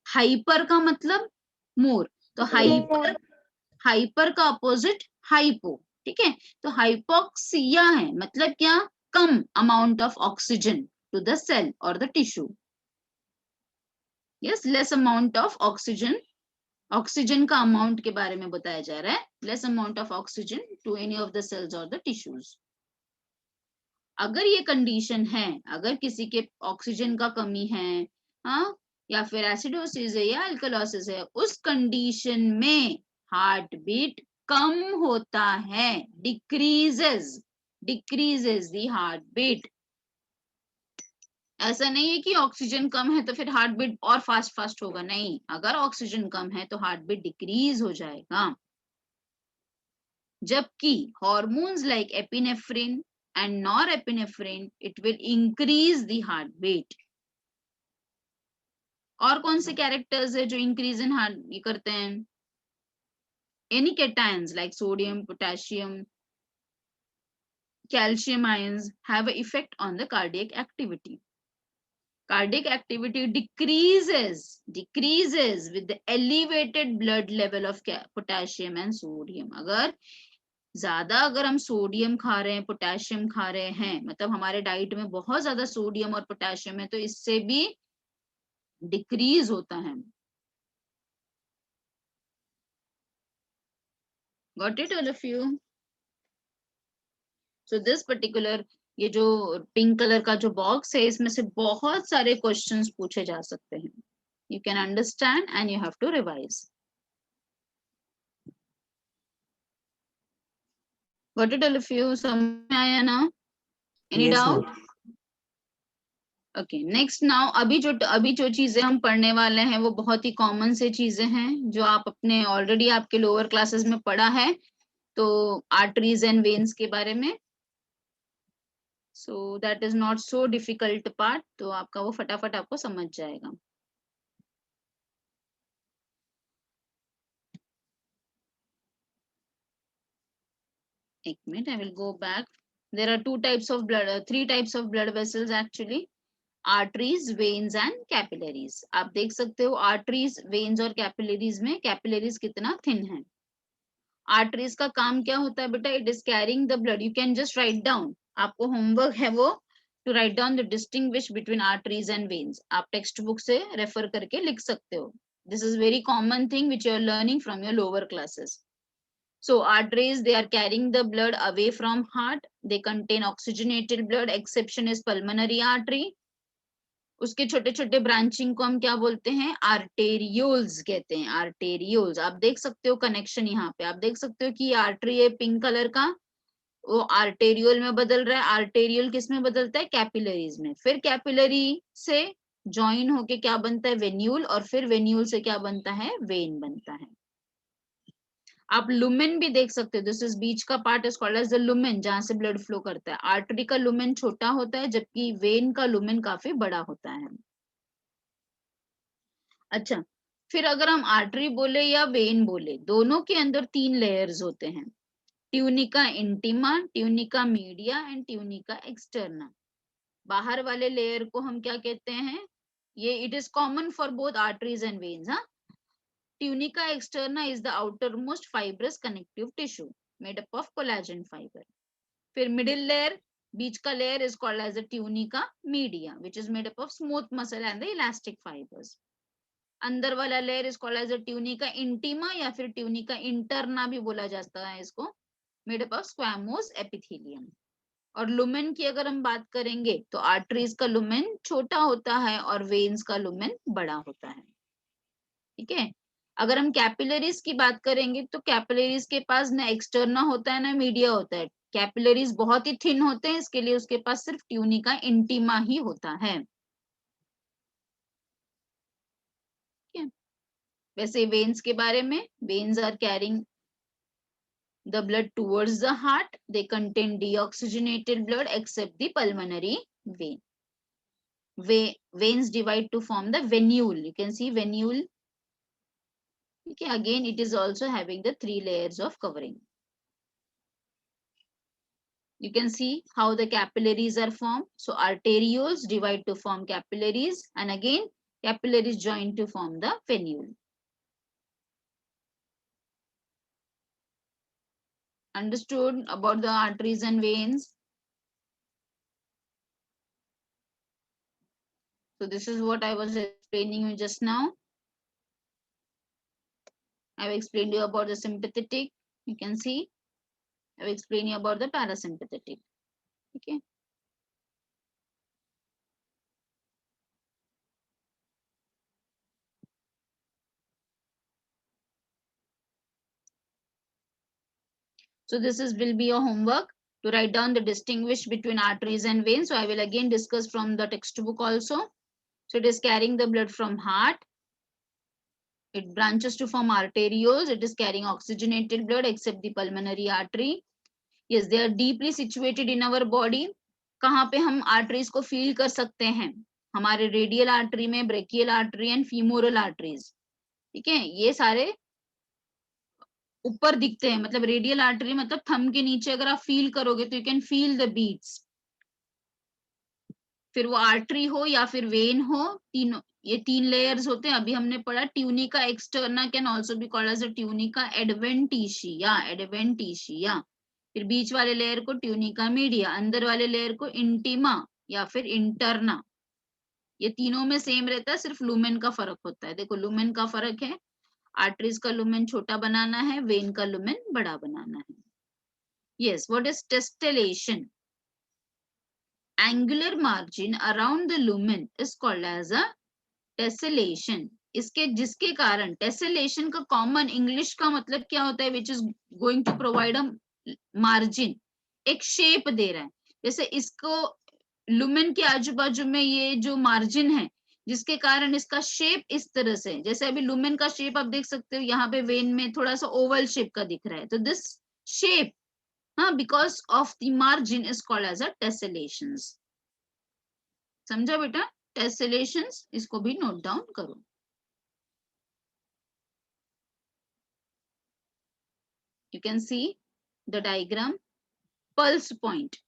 हाइपर का मतलब मोर, तो हाइपर, हाइपर का अपोजिट हाइपो, ठीक है। तो हाइपोक्सिया है मतलब क्या, कम amount of oxygen to the cell और the tissue. Yes, less amount of oxygen, oxygen का अमाउंट के बारे में बताया जा रहा है, less amount of oxygen to any of the cells और द टिश्यूज। अगर ये कंडीशन है, अगर किसी के ऑक्सीजन का कमी है, हाँ, या फिर एसिडोसिस है या अल्कलोसिस है, उस कंडीशन में हार्ट बीट कम होता है, decreases, decreases the heart beat. ऐसा नहीं है कि ऑक्सीजन कम है तो फिर हार्ट बीट और फास्ट फास्ट होगा, नहीं, अगर ऑक्सीजन कम है तो हार्ट बीट डिक्रीज हो जाएगा। जबकि hormones like epinephrine and norepinephrine, it will increase the heartbeat. और कौन से कैरेक्टर्स है जो इंक्रीज इन हार्ट ये करते हैं? Any cations like sodium, potassium, calcium ions have an effect on the cardiac activity. Cardiac activity decreases with the elevated blood level of potassium and sodium. अगर हम सोडियम खा रहे हैं, पोटेशियम खा रहे हैं, मतलब हमारे डाइट में बहुत ज्यादा सोडियम और पोटेशियम है, तो इससे भी डिक्रीज होता है. Got it, all of you? So this particular ये जो पिंक कलर का जो बॉक्स है, इसमें से बहुत सारे क्वेश्चंस पूछे जा सकते हैं. You can understand and you have to revise. Got it, all of you? समझ में आया ना? Any Yes, doubt? ma'am. Okay, next now अभी जो चीजें हम पढ़ने वाले हैं वो बहुत ही कॉमन से चीजें हैं जो आप अपने ऑलरेडी आपके लोअर क्लासेस में पढ़ा है, तो आर्टरीज एंड वेन्स के बारे में. So that is not so difficult part, तो आपका वो फटाफट आपको समझ जाएगा. एक minute, I will go back. There are three types of blood vessels actually. Arteries, veins and capillaries. आप देख सकते हो आर्टरीज, वेन्स और कैपिलरीज में कैपिलरीज कितना थिन है. आर्टरीज का काम क्या होता है बेटा? It is carrying the blood. You can just write down, आपको होमवर्क है वो to write down the distinguish between arteries and veins. आप टेक्स्ट बुक से रेफर करके लिख सकते हो. This is very common thing which you are learning from your lower classes. So arteries, they are carrying the blood away from heart. They contain oxygenated blood. Exception is pulmonary artery. उसके छोटे छोटे ब्रांचिंग को हम क्या बोलते हैं? आर्टेरियोल्स कहते हैं. आर्टेरियोल्स, आप देख सकते हो कनेक्शन यहाँ पे. आप देख सकते हो कि आर्टरी है पिंक कलर का, वो आर्टेरियोल में बदल रहा है. आर्टेरियोल किस में बदलता है? कैपिलरीज में. फिर कैपिलरी से ज्वाइन होके क्या बनता है? वेन्यूल. और फिर वेन्यूल से क्या बनता है? वेन बनता है. आप लुमेन भी देख सकते हो. दिस इज बीच का part is called as the lumen, जहां से ब्लड फ्लो करता है. आर्टरी का लुमेन छोटा होता है, जबकि वेन का लुमेन काफी बड़ा होता है. अच्छा, फिर अगर हम आर्टरी बोले या वेन बोले, दोनों के अंदर 3 लेयर्स होते हैं. Tunica intima, tunica media and tunica externa. बाहर वाले लेयर को हम क्या कहते हैं? ये it is common for both arteries and veins. हाँ, Tunica externa is the outermost fibrous connective tissue made up of collagen fiber. फिर middle layer, बीच का layer is called as the tunica media, which is made up of smooth muscle and the elastic fibers. अंदर वाला layer is called as the tunica intima या फिर tunica interna भी बोला जाता है इसको, made up of squamous epithelium. और लुमेन की अगर हम बात करेंगे तो आर्टरीज का लुमेन छोटा होता है और वेन्स का लुमेन बड़ा होता है. ठीक है. अगर हम कैपिलरीज की बात करेंगे तो कैपिलरीज के पास ना एक्सटर्ना होता है ना मीडिया होता है. कैपिलरीज बहुत ही थिन होते हैं, इसके लिए उसके पास सिर्फ ट्यूनिका इंटीमा ही होता है. वैसे वेन्स के बारे में, veins are carrying the blood towards the heart. They contain deoxygenated blood except the pulmonary vein. Veins divide to form the venule. You can see venule. Okay, again it is also having the 3 layers of covering. You can see how the capillaries are formed. So arterioles divide to form capillaries, and again capillaries join to form the venule. Understood about the arteries and veins? So this is what I was explaining you just now. I've explained you about the sympathetic. You can see I've explained you about the parasympathetic. Okay. So this will be your homework to write down the distinguish between arteries and veins. So I will again discuss from the textbook also. So it is carrying the blood from heart. It branches to form arterioles. It is carrying oxygenated blood except the pulmonary artery. Yes, they are deeply situated in our body. कहाँ पे हम arteries को feel कर सकते हैं? हमारे radial artery में, brachial artery and femoral arteries. ठीक है, ये सारे ऊपर दिखते हैं, मतलब रेडियल आर्टरी मतलब थंब के नीचे अगर आप फील करोगे तो you can feel the beats. फिर वो आर्टरी हो या फिर वेन हो, तीनों ये 3 लेयर्स होते हैं. अभी हमने पढ़ा tunica externa can also be called as a tunica adventitia. फिर बीच वाले लेयर को ट्यूनिका मीडिया, अंदर वाले लेयर को इंटीमा या फिर इंटरना. ये तीनों में सेम रहता है, सिर्फ लुमेन का फर्क होता है. देखो लुमेन का फर्क है, आर्टरीज का लुमेन छोटा बनाना है, वेन का लुमेन बड़ा बनाना है. Yes, what is tessellation? Angular margin around the lumen is called as a tessellation. इसके जिसके कारण tessellation का common English का मतलब क्या होता है? Which is going to provide a margin, एक shape दे रहा है. जैसे इसको lumen के आजू बाजू में ये जो margin है जिसके कारण इसका शेप इस तरह से, जैसे अभी लुमेन का शेप आप देख सकते हो, यहाँ पे वेन में थोड़ा सा ओवल शेप का दिख रहा है, तो this shape because of the margin is called as a tessellations. समझा बेटा? Tessellations, इसको भी नोट डाउन करो. You can see the diagram. Pulse point.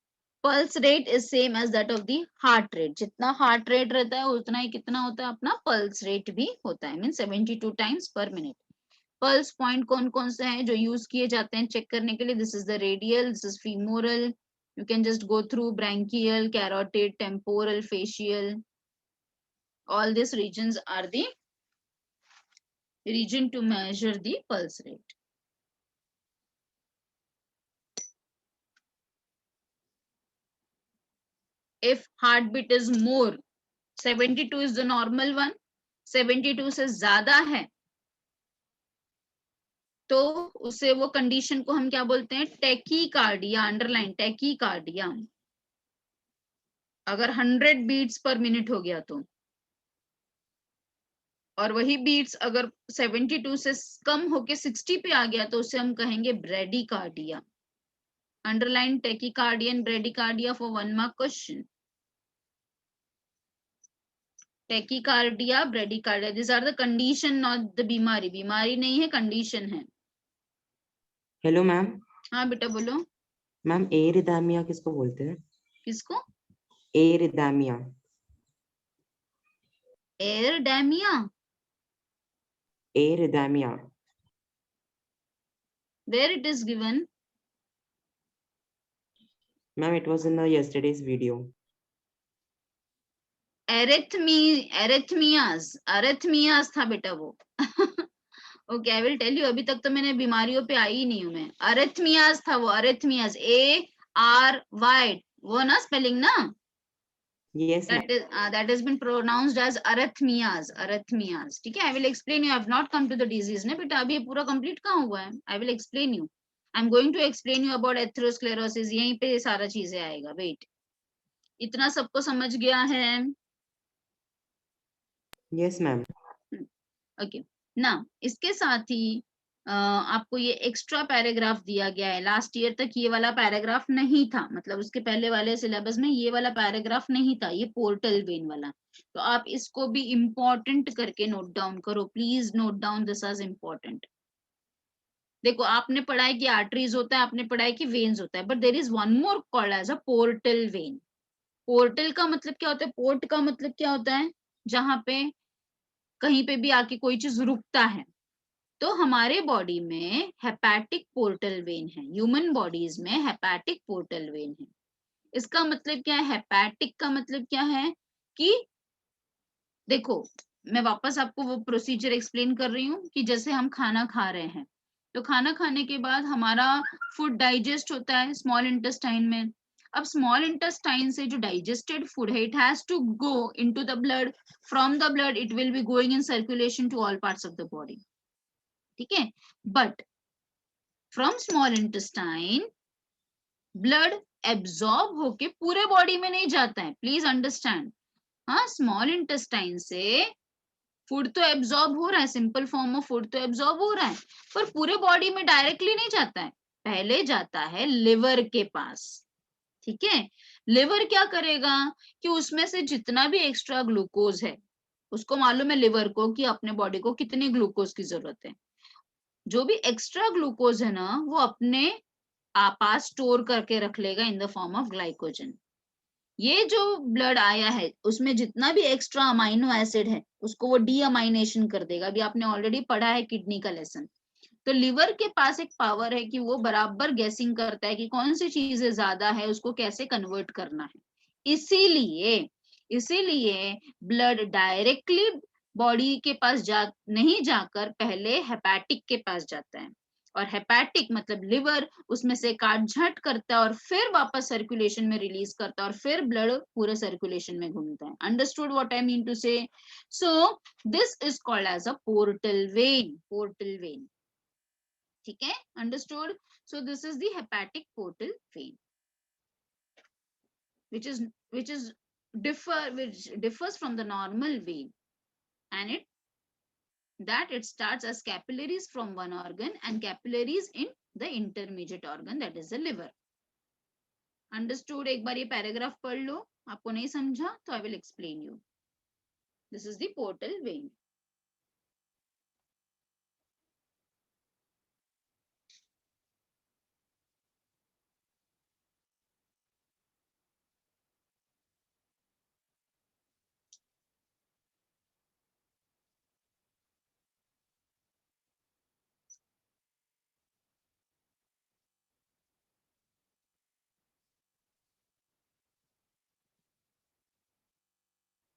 Pulse rate is same as that of the heart rate. जितना heart rate रहता है उतना ही कितना होता है अपना pulse rate भी होता है, means 72 times per minute. Pulse point कौन कौन से हैं जो यूज किए जाते हैं चेक करने के लिए? This is the radial, this is femoral. You can just go through branchial, carotid, temporal, facial. All these regions are the region to measure the pulse rate. If heartbeat is more, 72 is the normal one, 72 से ज्यादा है तो उसे वो कंडीशन को हम क्या बोलते हैं? टैकीकार्डिया. Underline tachycardia. अगर 100 बीट्स पर मिनट हो गया तो, और वही बीट्स अगर 72 से कम होके 60 पे आ गया तो उसे हम कहेंगे bradycardia. Underline tachycardia and bradycardia for 1 mark question. Tachycardia, bradycardia, this are the condition, not the बीमारी. बीमारी नहीं है, कंडीशन है. Hello ma'am. हाँ बेटा बोलो. मैम एरिथमिया किसको बोलते हैं? किसको? Arrhythmia. Arrhythmia. Arrhythmia. Where it is given? Ma'am, it was in the yesterday's video. Arrhythmias था बेटा वो. Okay, I will tell you. अभी तक तो मैंने बीमारियों पे आई ही नहीं हूँ मैं. Arrhythmias था वो. Arrhythmias, ARY, वो ना स्पेलिंग ना? Yes. That has been pronounced as arrhythmias. Arrhythmias. ठीक है? I will explain you. I have not come to the disease ने बेटा. अभी ये पूरा complete कहाँ हुआ है? I will explain you. I'm going to explain you about atherosclerosis. यहीं पे सारा चीजें आएगा. Wait. इतना सबको समझ गया है? Yes, ma'am. Okay. Now, इसके साथ ही आपको ये एक्स्ट्रा पैराग्राफ दिया गया है. लास्ट ईयर तक ये वाला पैराग्राफ नहीं था, मतलब उसके पहले वाले सिलेबस में ये वाला पैराग्राफ नहीं था, ये पोर्टल वेन वाला. तो आप इसको भी इम्पोर्टेंट करके नोट डाउन करो. Please note down this as important. देखो आपने पढ़ा है कि आर्टरीज होता है, आपने पढ़ा है कि वेन्स होता है, but there is one more called as a portal vein. Portal का मतलब क्या होता है? पोर्ट का मतलब क्या होता है? जहां पे कहीं पे भी आके कोई चीज रुकता है. तो हमारे बॉडी में हेपेटिक पोर्टल वेन है. ह्यूमन बॉडीज में हेपेटिक पोर्टल वेन है. इसका मतलब क्या है? हेपेटिक का मतलब क्या है कि देखो मैं वापस आपको वो प्रोसीजर एक्सप्लेन कर रही हूँ कि जैसे हम खाना खा रहे हैं तो खाना खाने के बाद हमारा फूड डाइजेस्ट होता है स्मॉल इंटेस्टाइन में. अब स्मॉल इंटेस्टाइन से जो डाइजेस्टेड फूड है, it has to go into the blood. From the blood it will be going in circulation to all parts of the body. ठीक है? But from small intestine blood absorb होके पूरे बॉडी में नहीं जाता है. Please understand. हाँ, स्मॉल इंटेस्टाइन से फूड तो एब्जॉर्ब हो रहा है, सिंपल फॉर्म ऑफ फूड तो एब्जॉर्ब हो रहा है, पर पूरे बॉडी में डायरेक्टली नहीं जाता है, पहले जाता है लिवर के पास। ठीक है, लिवर क्या करेगा कि उसमें से जितना भी एक्स्ट्रा ग्लूकोज है, उसको मालूम है लिवर को कि अपने बॉडी को कितनी ग्लूकोज की जरूरत है, जो भी एक्स्ट्रा ग्लूकोज है ना वो अपने पास स्टोर करके रख लेगा इन द फॉर्म ऑफ ग्लाइकोजन। ये जो ब्लड आया है उसमें जितना भी एक्स्ट्रा अमाइनो एसिड है उसको वो डीअमाइनेशन कर देगा। अभी आपने ऑलरेडी पढ़ा है किडनी का लेसन। तो लिवर के पास एक पावर है कि वो बराबर गैसिंग करता है कि कौन सी चीजें ज्यादा है, उसको कैसे कन्वर्ट करना है। इसीलिए ब्लड डायरेक्टली बॉडी के पास नहीं जाकर पहले हेपेटिक के पास जाता है, और हेपेटिक मतलब लिवर उसमें से काट झट करता है और फिर वापस सर्कुलेशन में रिलीज करता है और फिर ब्लड पूरे सर्कुलेशन में घूमता है। Understood what I mean to say? So this is called as a portal vein. Portal vein, ठीक है, understood? So this is the hepatic portal vein which differs from the normal vein, and it starts as capillaries from one organ and capillaries in the intermediate organ, that is the liver. Understood? एक बार ये पैराग्राफ पढ़ लो, आपको नहीं समझा तो I will explain you. This is the portal vein.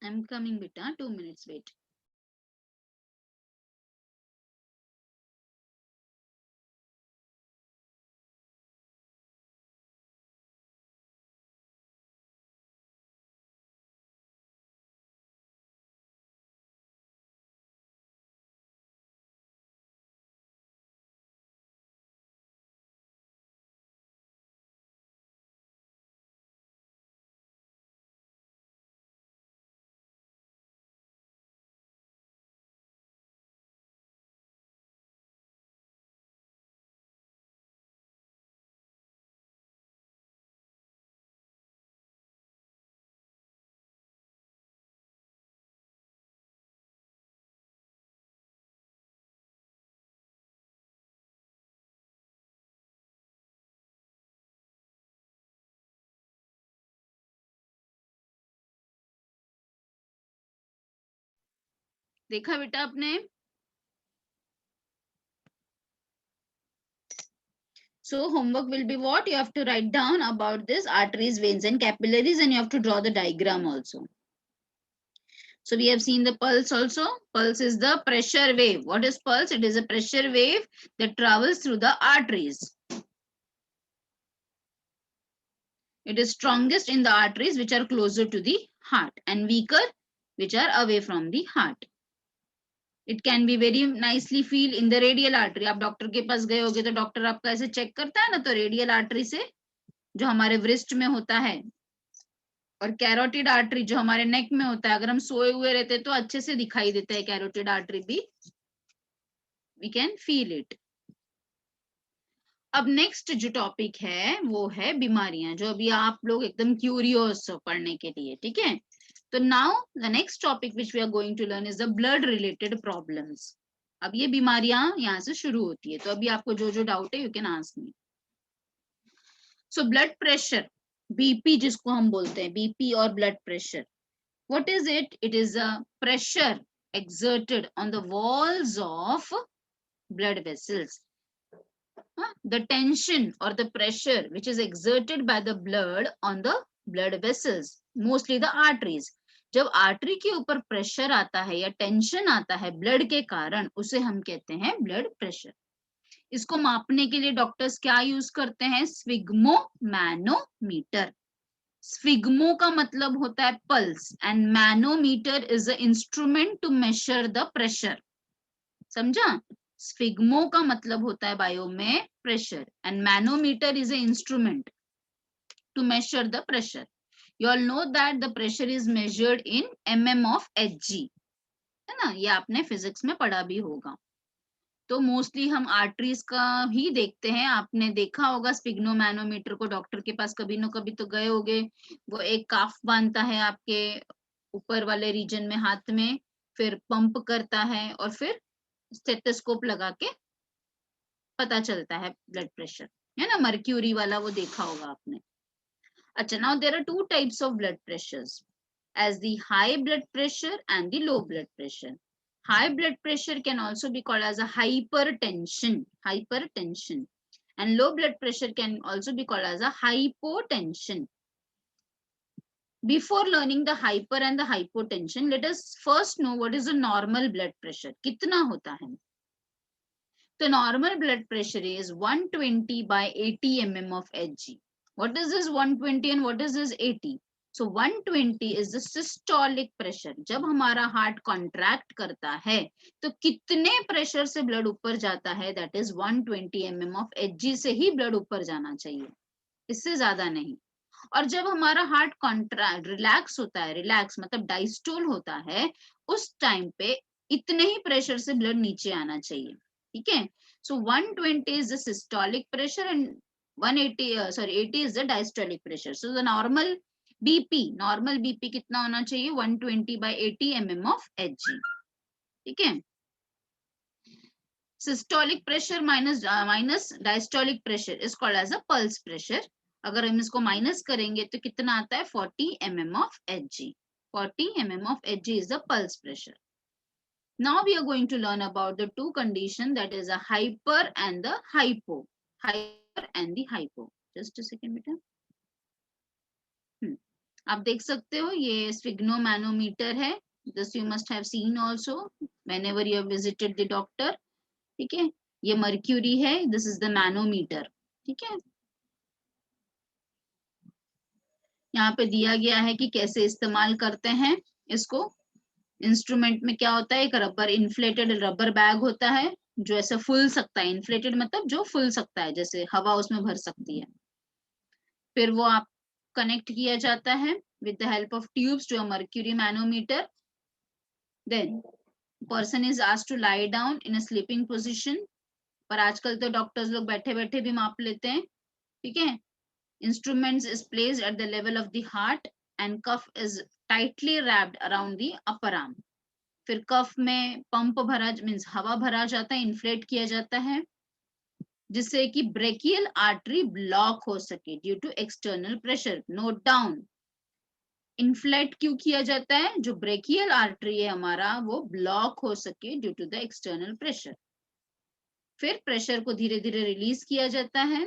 I'm coming, beta. 2 minutes, wait. देखा बेटा आपने? So homework will be what? You have to write down about this arteries, veins and capillaries, and you have to draw the diagram also. So we have seen the pulse also. Pulse is the pressure wave. What is pulse? It is a pressure wave that travels through the arteries. It is strongest in the arteries which are closer to the heart and weaker which are away from the heart. It can be very nicely feel in the radial artery. आप डॉक्टर के पास गए होगे तो डॉक्टर आपका ऐसे चेक करता है ना, तो रेडियल आर्टरी से जो हमारे wrist में होता है और कैरोटिड आर्टरी जो हमारे नेक में होता है, अगर हम सोए हुए रहते तो अच्छे से दिखाई देता है कैरोटिड आर्टरी भी, वी कैन फील इट। अब नेक्स्ट जो टॉपिक है वो है बीमारियां, जो अभी आप लोग एकदम क्यूरियस हो पढ़ने के लिए, ठीक है? तो now the next topic which we are going to learn is the blood related problems. अब ये बीमारियां यहाँ से शुरू होती है, तो अभी आपको जो जो डाउट है you can ask me. So blood pressure, BP जिसको हम बोलते हैं, बीपी और blood pressure, what is it? It is a pressure exerted on the walls of blood vessels. The tension or the pressure which is exerted by the blood on the blood vessels, mostly the arteries. जब आर्टरी के ऊपर प्रेशर आता है या टेंशन आता है ब्लड के कारण, उसे हम कहते हैं ब्लड प्रेशर। इसको मापने के लिए डॉक्टर्स क्या यूज करते हैं? स्फिग्मोमैनोमीटर। स्फिग्मो का मतलब होता है pulse and manometer is a instrument to measure the pressure. समझा? स्फिग्मो का मतलब होता है बायो में pressure and manometer is a instrument to measure the pressure. You all know that the pressure is measured in mm of Hg. है ना, ये आपने फिजिक्स में पढ़ा भी होगा। तो मोस्टली हम आर्टरीज का ही देखते हैं। आपने देखा होगा स्पिग्नोमैनोमीटर को, डॉक्टर के पास कभी न कभी तो गए होगे। वो एक काफ बांधता है आपके ऊपर वाले रीजन में हाथ में, फिर पंप करता है और फिर स्टेथोस्कोप लगा के पता चलता है ब्लड प्रेशर, है ना, मर्क्यूरी वाला वो देखा होगा आपने। अच्छा, now there are two types of blood pressures, as the high blood pressure and the low blood pressure. High blood pressure can also be called as a hypertension, and low blood pressure can also be called as a hypotension. Before learning the hyper and the hypotension, let us first know what is the normal blood pressure. कितना होता है? The normal blood pressure is 120 by 80 mm of Hg. What is this 120 and what is this 80? So 120 is the systolic pressure. जब हमारा हार्ट कॉन्ट्रैक्ट करता है तो कितने प्रेशर से ब्लड ऊपर जाता है, that is 120 mm of Hg से ही ब्लड ऊपर जाना चाहिए, इससे ज्यादा नहीं। और जब हमारा हार्ट कॉन्ट्रैक्ट रिलैक्स होता है, रिलैक्स मतलब डायस्टोल होता है, उस टाइम पे इतने ही प्रेशर से ब्लड नीचे आना चाहिए, ठीक है। सो 120 is the systolic pressure and 80 is the diastolic pressure. So the normal BP कितना होना चाहिए? 120 by 80 mm of Hg, ठीक है। Systolic pressure minus diastolic pressure is called as a pulse pressure. अगर हम इसको माइनस करेंगे तो कितना आता है? 40 mm of Hg. 40 mm of Hg is the pulse pressure. Now we are going to learn about the two conditions, that is a hyper and the hypo. Hyper and the hypo. Just a second बेटा. आप देख सकते हो ये स्फिग्नोमैनोमीटर है. This you must have seen also whenever you have visited the doctor. ठीक है, ये मर्क्यूरी है. This is the मैनोमीटर, ठीक है. यहाँ पे दिया गया है कि कैसे इस्तेमाल करते हैं इसको. इंस्ट्रूमेंट में क्या होता है? एक रबर, इन्फ्लेटेड रबर बैग होता है जो ऐसे फूल सकता है. इन्फ्लेटेड मतलब जो फूल सकता है, जैसे हवा उसमें भर सकती है. फिर वो आप कनेक्ट किया जाता है with the help of tubes to a mercury manometer. Then person is asked to lie down in a sleeping position. पर आजकल तो डॉक्टर्स लोग बैठे बैठे भी माप लेते हैं, ठीक है. Instruments is placed at the level of the heart and cuff is tightly wrapped around the upper arm. फिर कफ में पंप भरा, मीन्स हवा भरा जाता है, इन्फ्लेट किया जाता है, जिससे कि ब्रेकियल आर्टरी ब्लॉक हो सके due to external pressure. Note down, inflate क्यों किया जाता है? जो ब्रेकियल आर्टरी है हमारा वो ब्लॉक हो सके due to the external pressure. फिर प्रेशर को धीरे धीरे रिलीज किया जाता है.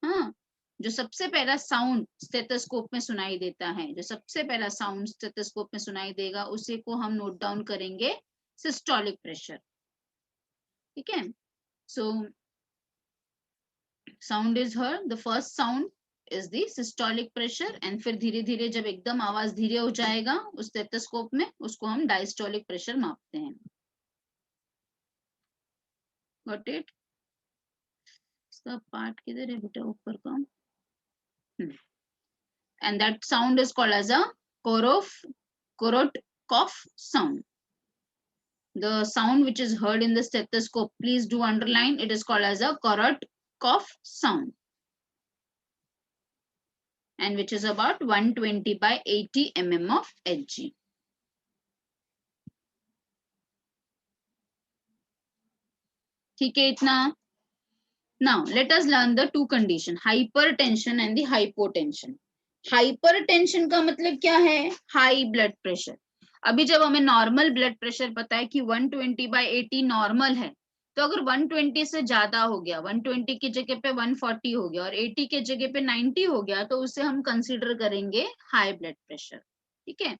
हाँ, जो सबसे पहला साउंड स्टेथोस्कोप में सुनाई देता है, जो सबसे पहला साउंड स्टेथोस्कोप में सुनाई देगा, उसी को हम नोट डाउन करेंगे सिस्टोलिक प्रेशर, ठीक है. So sound is heard, the first sound is the systolic pressure, and फिर धीरे धीरे जब एकदम आवाज धीरे हो जाएगा उस स्टेथोस्कोप में, उसको हम डायस्टोलिक प्रेशर मापते हैं. Got it? इसका पार्ट किधर है बेटा? ऊपर का. And that sound is called as a Korotkoff sound. The sound which is heard in the stethoscope, please do underline, it is called as a Korotkoff sound, and which is about 120 by 80 mm of Hg. ठीक है इतना. Now let us learn the two condition, hypertension and the hypotension. Hypertension का मतलब क्या है? High blood pressure. अभी जब हमें नॉर्मल ब्लड प्रेशर पता है कि 120 by 80 नॉर्मल है, तो अगर 120 से ज्यादा हो गया, 120 की जगह पे 140 हो गया और 80 के जगह पे 90 हो गया, तो उसे हम कंसीडर करेंगे हाई ब्लड प्रेशर, ठीक है.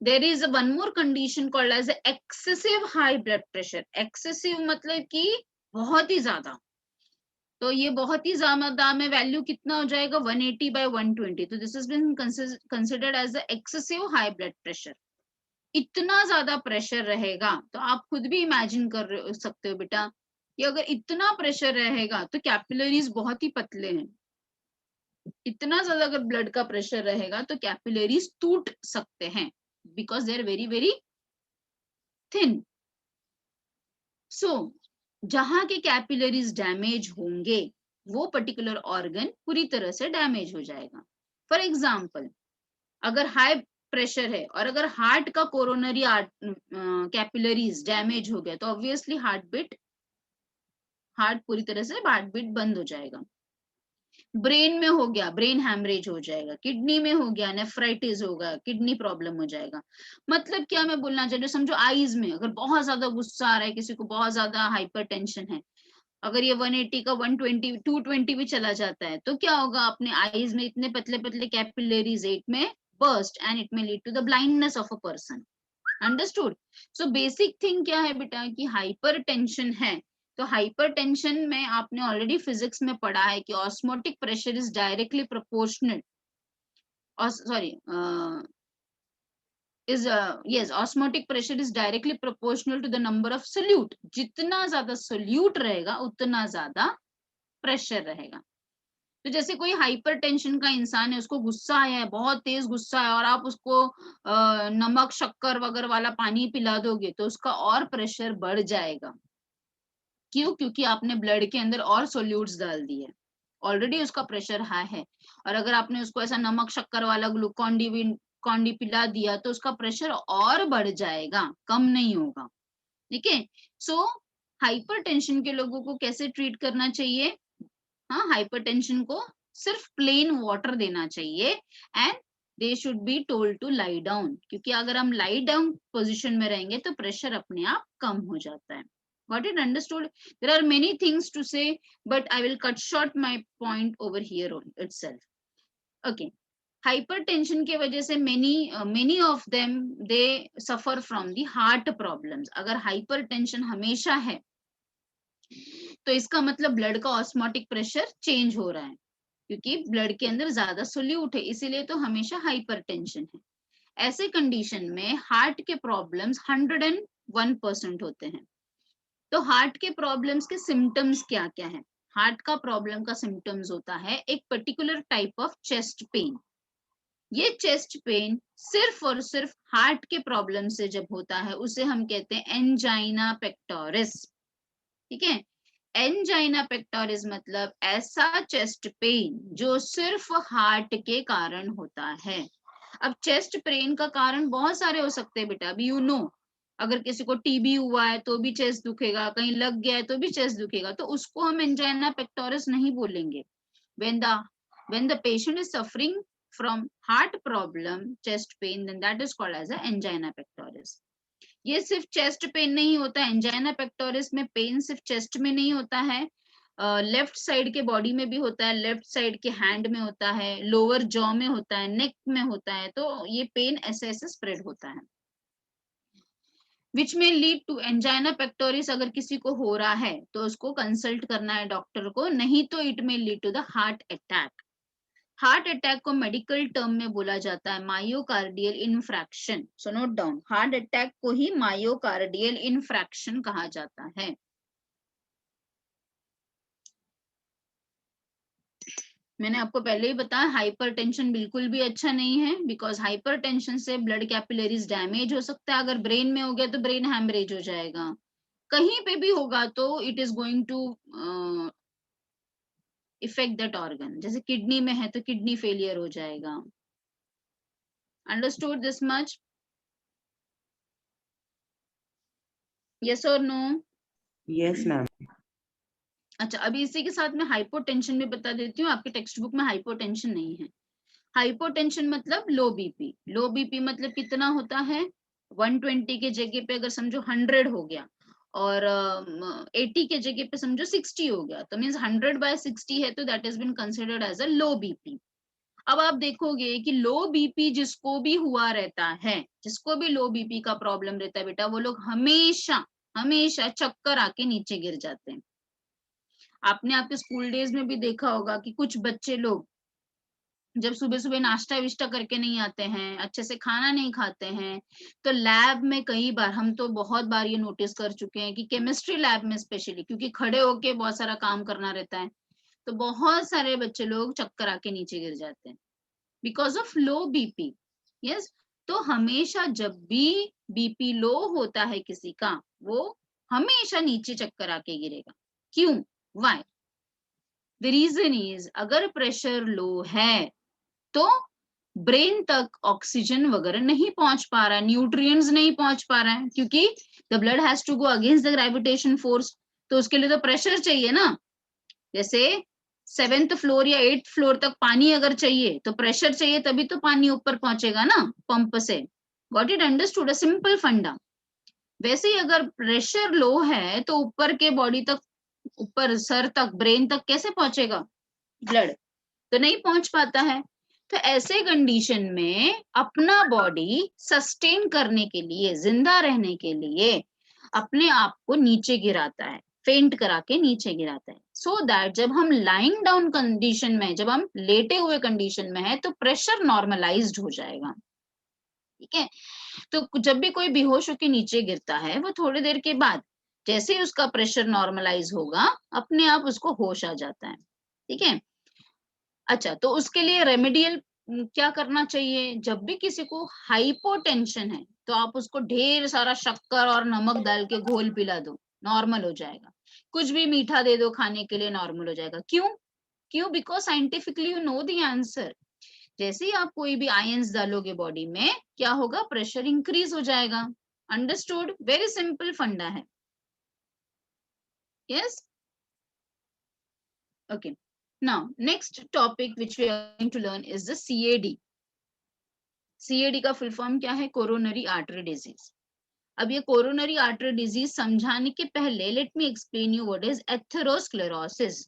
There is one more condition called as excessive high blood pressure. Excessive मतलब कि बहुत ही ज्यादा. तो ये बहुत ही ज्यादा में वैल्यू कितना हो जाएगा? 180 by 120. तो this has been considered as the excessive high blood pressure. इतना ज्यादा प्रेशर रहेगा तो आप खुद भी इमेजिन कर सकते हो बेटा कि अगर इतना प्रेशर रहेगा तो कैपिलरीज बहुत ही पतले हैं. इतना ज्यादा अगर ब्लड का प्रेशर रहेगा तो कैपिलरीज टूट सकते हैं, because they are very very thin. So जहां के कैपिलरीज डैमेज होंगे वो पर्टिकुलर ऑर्गन पूरी तरह से डैमेज हो जाएगा। फॉर एग्जाम्पल, अगर हाई प्रेशर है और अगर हार्ट का कोरोनरी कैपिलरीज डैमेज हो गया तो ऑब्वियसली हार्ट पूरी तरह से हार्ट बीट बंद हो जाएगा। ब्रेन में हो गया, ब्रेन हैमरेज हो जाएगा। किडनी में हो गया, नेफ्राइटिस होगा, किडनी प्रॉब्लम हो जाएगा। मतलब क्या मैं बोलना चाह रही हूँ, समझो आईज में अगर बहुत ज्यादा गुस्सा आ रहा है, किसी को बहुत ज्यादा हाइपरटेंशन है, अगर ये 180 का 120 220 भी चला जाता है तो क्या होगा, अपने आईज में इतने पतले पतले capillaries it may burst and it may lead to the blindness of a person. Understood? So basic thing क्या है बेटा कि हाइपरटेंशन है तो हाइपरटेंशन में आपने ऑलरेडी फिजिक्स में पढ़ा है कि osmotic pressure is directly proportional, osmotic pressure is directly proportional to the number of solute. जितना ज्यादा सोल्यूट रहेगा उतना ज्यादा प्रेशर रहेगा। तो जैसे कोई हाइपरटेंशन का इंसान है, उसको गुस्सा आया है, बहुत तेज गुस्सा है, और आप उसको नमक शक्कर वगैरह वाला पानी पिला दोगे तो उसका और प्रेशर बढ़ जाएगा। क्यों? क्योंकि आपने ब्लड के अंदर और सोल्यूट्स डाल दिए, ऑलरेडी उसका प्रेशर हाई है, और अगर आपने उसको ऐसा नमक शक्कर वाला ग्लूकॉन डी पिला दिया तो उसका प्रेशर और बढ़ जाएगा, कम नहीं होगा। ठीक है? सो हाइपरटेंशन के लोगों को कैसे ट्रीट करना चाहिए? हाँ, हाइपरटेंशन को सिर्फ प्लेन वाटर देना चाहिए and they should be told to lie down, क्योंकि अगर हम लाई डाउन पोजिशन में रहेंगे तो प्रेशर अपने आप कम हो जाता है। Got it? Understood? There are many things to say, but I will cut short my point over here itself. Okay. Hypertension के वजह से many of them they suffer from the heart problems. अगर hypertension हमेशा है तो इसका मतलब ब्लड का ऑस्मोटिक प्रेशर चेंज हो रहा है, क्योंकि ब्लड के अंदर ज्यादा सोल्यूट है, इसीलिए तो हमेशा हाइपरटेंशन है। ऐसे कंडीशन में हार्ट के प्रॉब्लम्स 101% होते हैं। तो हार्ट के प्रॉब्लम्स के सिम्टम्स क्या क्या है? हार्ट का प्रॉब्लम का सिम्टम्स होता है एक particular type of chest pain. ये चेस्ट पेन सिर्फ और सिर्फ हार्ट के प्रॉब्लम से जब होता है उसे हम कहते हैं एंजाइना पेक्टोरिस। ठीक है? एंजाइना पेक्टोरिस मतलब ऐसा चेस्ट पेन जो सिर्फ हार्ट के कारण होता है। अब चेस्ट पेन का कारण बहुत सारे हो सकते हैं बेटा, अभी अगर किसी को टीबी हुआ है तो भी चेस्ट दुखेगा, कहीं लग गया है तो भी चेस्ट दुखेगा, तो उसको हम एंजाइना पेक्टोरिस नहीं बोलेंगे। when the patient is suffering from heart problem, chest pain, then that is called as a angina pectoris. ये सिर्फ चेस्ट पेन नहीं होता है, एंजाइना पेक्टोरिस में पेन सिर्फ चेस्ट में नहीं होता है, लेफ्ट साइड के बॉडी में भी होता है, लेफ्ट साइड के हैंड में होता है, लोअर जॉ में होता है, नेक में होता है। तो ये पेन ऐसे ऐसे स्प्रेड होता है, विच में लीड टू एंजाइना पेक्टोरिस। अगर किसी को हो रहा है तो उसको कंसल्ट करना है डॉक्टर को, नहीं तो it may lead to the heart attack. Heart attack को मेडिकल टर्म में बोला जाता है myocardial infarction. So note down, heart attack को ही मायोकार्डियल इनफ्रैक्शन कहा जाता है। मैंने आपको पहले ही बताया हाइपरटेंशन बिल्कुल भी अच्छा नहीं है, बिकॉज हाइपरटेंशन से ब्लड कैपिलरीज डैमेज हो सकता है। अगर ब्रेन में हो गया तो ब्रेन हैमरेज हो जाएगा, कहीं पे भी होगा तो it is going to effect that organ. जैसे किडनी में है तो किडनी फेलियर हो जाएगा। Understood this much? यस और नो? Yes ma'am. अच्छा, अभी इसी के साथ मैं हाइपोटेंशन भी बता देती हूँ। आपके टेक्स्ट बुक में हाइपोटेंशन नहीं है। हाइपोटेंशन मतलब लो बीपी। लो बीपी मतलब कितना होता है? 120 के जगह पे अगर समझो 100 हो गया, और 80 के जगह पे समझो 60 हो गया, तो मीन्स 100/60 है, तो that is been considered as a low BP. अब आप देखोगे कि लो बीपी जिसको भी हुआ रहता है, जिसको भी लो बीपी का प्रॉब्लम रहता है बेटा, वो लोग हमेशा हमेशा चक्कर आके नीचे गिर जाते हैं। आपने आपके स्कूल डेज में भी देखा होगा कि कुछ बच्चे लोग जब सुबह सुबह नाश्ता विश्ता करके नहीं आते हैं, अच्छे से खाना नहीं खाते हैं, तो लैब में कई बार, हम तो बहुत बार ये नोटिस कर चुके हैं कि केमिस्ट्री लैब में स्पेशली, क्योंकि खड़े होके बहुत सारा काम करना रहता है, तो बहुत सारे बच्चे लोग चक्कर आके नीचे गिर जाते हैं because of low BP. Yes, तो हमेशा जब भी बीपी लो होता है किसी का, वो हमेशा नीचे चक्कर आके गिरेगा। क्यों? वाई? द रीजन इज, अगर प्रेशर लो है तो ब्रेन तक ऑक्सीजन वगैरह नहीं पहुंच पा रहा है, न्यूट्रिएंट्स नहीं पहुंच पा रहा है, क्योंकि the blood has to go against the gravitation force. तो उसके लिए तो प्रेशर चाहिए ना। जैसे 7th फ्लोर या 8th फ्लोर तक पानी अगर चाहिए तो प्रेशर चाहिए, तभी तो पानी ऊपर पहुंचेगा ना पंप से। Got it understood? A simple फंडा। वैसे ही अगर प्रेशर लो है तो ऊपर के बॉडी तक, ऊपर सर तक, ब्रेन तक कैसे पहुंचेगा ब्लड? तो नहीं पहुंच पाता है। तो ऐसे कंडीशन में अपना बॉडी सस्टेन करने के लिए, जिंदा रहने के लिए अपने आप को नीचे गिराता है, फेंट करा के नीचे गिराता है, सो दैट जब हम लाइंग डाउन कंडीशन में, जब हम लेटे हुए कंडीशन में है, तो प्रेशर नॉर्मलाइज्ड हो जाएगा। ठीक है? तो जब भी कोई बेहोश होकर नीचे गिरता है, वो थोड़ी देर के बाद जैसे ही उसका प्रेशर नॉर्मलाइज होगा, अपने आप उसको होश आ जाता है। ठीक है? अच्छा, तो उसके लिए रेमेडियल क्या करना चाहिए? जब भी किसी को हाइपोटेंशन है तो आप उसको ढेर सारा शक्कर और नमक डाल के घोल पिला दो, नॉर्मल हो जाएगा। कुछ भी मीठा दे दो खाने के लिए, नॉर्मल हो जाएगा। क्यों? क्यों? Because scientifically you know the answer. जैसे ही आप कोई भी आयंस डालोगे बॉडी में, क्या होगा? प्रेशर इंक्रीज हो जाएगा। अंडरस्टूड? वेरी सिंपल फंडा है। Yes? Okay. Now, next topic which we are going to learn is the CAD. CAD का फुल फॉर्म क्या है? Coronary artery disease. अब ये कोरोनरी आर्टरी डिजीज समझाने के पहले let me explain you what is atherosclerosis.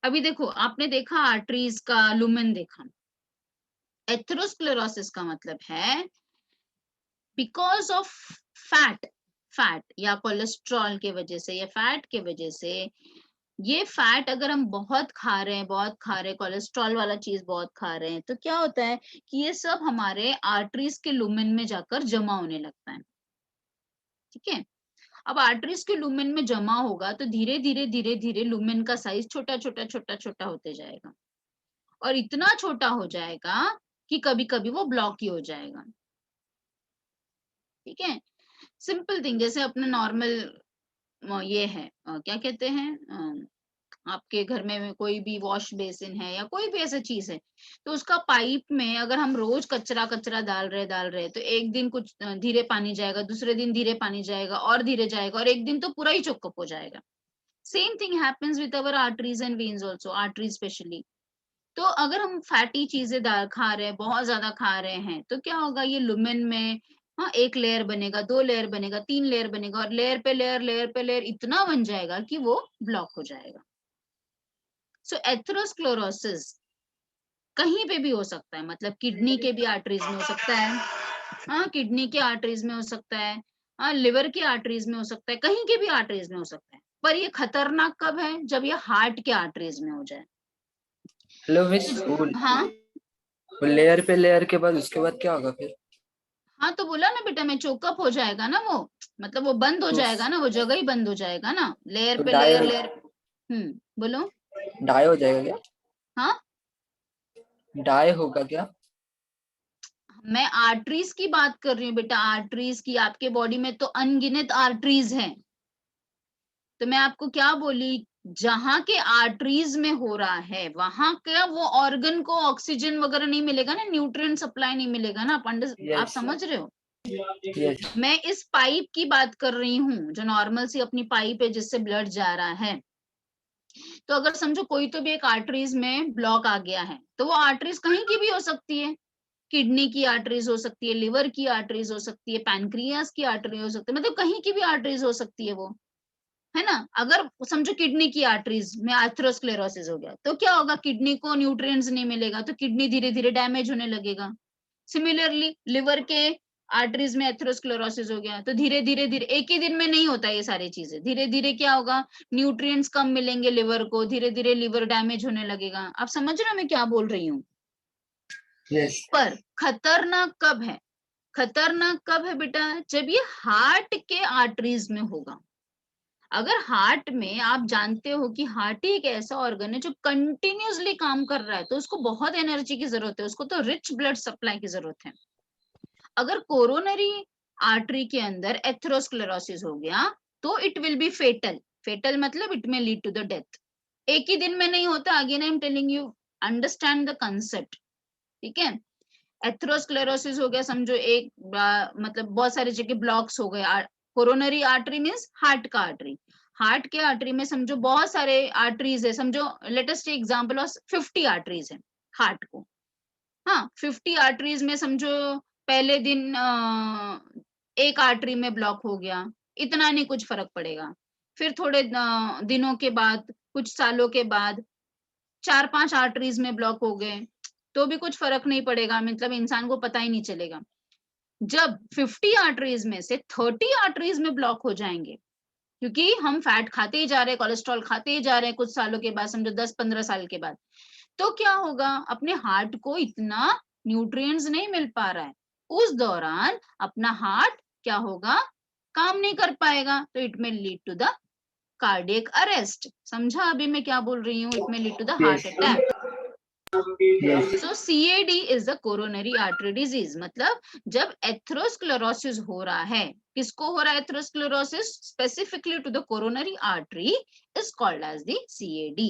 अभी देखो, आपने देखा आर्टरीज का लुमेन देखा। एथेरोस्क्लेरोसिस का मतलब है बिकॉज ऑफ फैट या कोलेस्ट्रॉल के वजह से या फैट के वजह से, ये फैट अगर हम बहुत खा रहे हैं, कोलेस्ट्रॉल वाला चीज बहुत खा रहे हैं, तो क्या होता है कि ये सब हमारे आर्टरीज के लुमेन में जाकर जमा होने लगता है। ठीक है? अब आर्टरीज के लुमेन में जमा होगा तो धीरे धीरे लुमेन का साइज छोटा होते जाएगा, और इतना छोटा हो जाएगा कि कभी कभी वो ब्लॉक ही हो जाएगा। ठीक है? सिंपल थिंग, जैसे अपने नॉर्मल ये है, क्या कहते हैं, आपके घर में कोई भी वॉश बेसिन है या कोई भी ऐसा चीज है, तो उसका पाइप में अगर हम रोज कचरा डाल रहे तो एक दिन कुछ धीरे पानी जाएगा, दूसरे दिन धीरे पानी जाएगा और धीरे जाएगा, और एक दिन तो पूरा ही चोकअप हो जाएगा। Same thing happens with our arteries and veins also, arteries specially. तो अगर हम फैटी चीजें खा रहे हैं, बहुत ज्यादा खा रहे हैं, तो क्या होगा? ये लुमेन में एक लेयर बनेगा, 2 लेयर बनेगा, 3 लेयर बनेगा, और लेयर पे लेयर इतना बन जाएगा कि वो ब्लॉक हो जाएगा। सो एथेरोस्क्लेरोसिस कहीं पे भी हो सकता है, मतलब किडनी के भी आर्टरीज में हो सकता है, हाँ, किडनी के आर्टरीज में हो सकता है, हाँ, लिवर के आर्टरीज में हो सकता है, कहीं के भी आर्टरीज में हो सकता है। पर ये खतरनाक कब है? जब ये हार्ट के आर्टरीज में हो जाए। हेलो मिस, वो हाँ लेयर पे लेयर के बाद उसके बाद क्या होगा फिर? हाँ, तो बोला ना बेटा मैं, चोकअप हो जाएगा ना वो, मतलब वो बंद हो तो जाएगा ना, वो जगह ही बंद हो जाएगा ना, लेयर पे डाई लेयर। बोलो। डाई हो जाएगा क्या? हाँ, डाई होगा क्या? मैं आर्टरीज की बात कर रही हूँ बेटा, आर्टरीज की। आपके बॉडी में तो अनगिनत आर्टरीज हैं, तो मैं आपको क्या बोली, जहां के आर्टरीज में हो रहा है वहां क्या वो ऑर्गन को ऑक्सीजन वगैरह नहीं मिलेगा ना, न्यूट्रिएंट सप्लाई नहीं मिलेगा ना। आप यस समझ रहे हो? यस। मैं इस पाइप की बात कर रही हूँ, जो नॉर्मल सी अपनी पाइप है जिससे ब्लड जा रहा है। तो अगर समझो कोई तो भी एक आर्टरीज में ब्लॉक आ गया है, तो वो आर्टरीज कहीं की भी हो सकती है। किडनी की आर्टरीज हो सकती है, लिवर की आर्टरीज हो सकती है, पैनक्रियास की आर्टरी हो सकती है, मतलब कहीं की भी आर्टरीज हो सकती है वो, है ना। अगर समझो किडनी की आर्टरीज में एथेरोस्क्लेरोसिस हो गया, तो क्या होगा? किडनी को न्यूट्रिएंट्स नहीं मिलेगा, तो किडनी धीरे धीरे डैमेज होने लगेगा। सिमिलरली लिवर के आर्टरीज में एथेरोस्क्लेरोसिस हो गया, तो धीरे धीरे एक ही दिन में नहीं होता ये सारी चीजें, धीरे धीरे क्या होगा? न्यूट्रिएंट्स कम मिलेंगे लिवर को, धीरे धीरे लिवर डैमेज होने लगेगा। आप समझ रहे हो मैं क्या बोल रही हूँ? यस। पर खतरनाक कब है? खतरनाक कब है बेटा? जब ये हार्ट के आर्टरीज में होगा। अगर हार्ट में, आप जानते हो कि हार्ट ही एक ऐसा ऑर्गन है जो कंटिन्यूअसली काम कर रहा है, तो उसको बहुत एनर्जी की जरूरत है, उसको तो रिच ब्लड सप्लाई की जरूरत है। अगर कोरोनरी आर्टरी के अंदर एथेरोस्क्लेरोसिस हो गया तो it will be fatal. Fatal मतलब it may lead to the death. एक ही दिन में नहीं होता. Again I am telling you, understand the concept. ठीक है. एथेरोस्क्लेरोसिस हो गया, समझो एक मतलब बहुत सारी जगह ब्लॉक्स हो गए. कोरोनरी आर्टरी मींस हार्ट का आर्टरी. हार्ट के आर्टरी में समझो बहुत सारे आर्टरीज है. समझो let us take example of 50 arteries है हार्ट को. हाँ, 50 आर्टरीज में समझो पहले दिन एक आर्टरी में ब्लॉक हो गया, इतना नहीं कुछ फर्क पड़ेगा. फिर थोड़े दिनों के बाद, कुछ सालों के बाद 4-5 आर्टरीज में ब्लॉक हो गए तो भी कुछ फर्क नहीं पड़ेगा, मतलब इंसान को पता ही नहीं चलेगा. जब 50 आर्टरीज में से 30 आर्टरीज में ब्लॉक हो जाएंगे, क्योंकि हम फैट खाते ही जा रहे हैं, कोलेस्ट्रॉल खाते ही जा रहे हैं, कुछ सालों के बाद, समझो 10-15 साल के बाद, तो क्या होगा, अपने हार्ट को इतना न्यूट्रिएंट्स नहीं मिल पा रहा है. उस दौरान अपना हार्ट क्या होगा, काम नहीं कर पाएगा. तो it may lead to the cardiac arrest. समझा अभी मैं क्या बोल रही हूँ? It may lead to the heart attack. So CAD is the coronary artery disease. मतलब जब एथेरोस्क्लेरोसिस हो रहा है, किसको हो रहा है atherosclerosis? Specifically to the coronary artery is called as the CAD.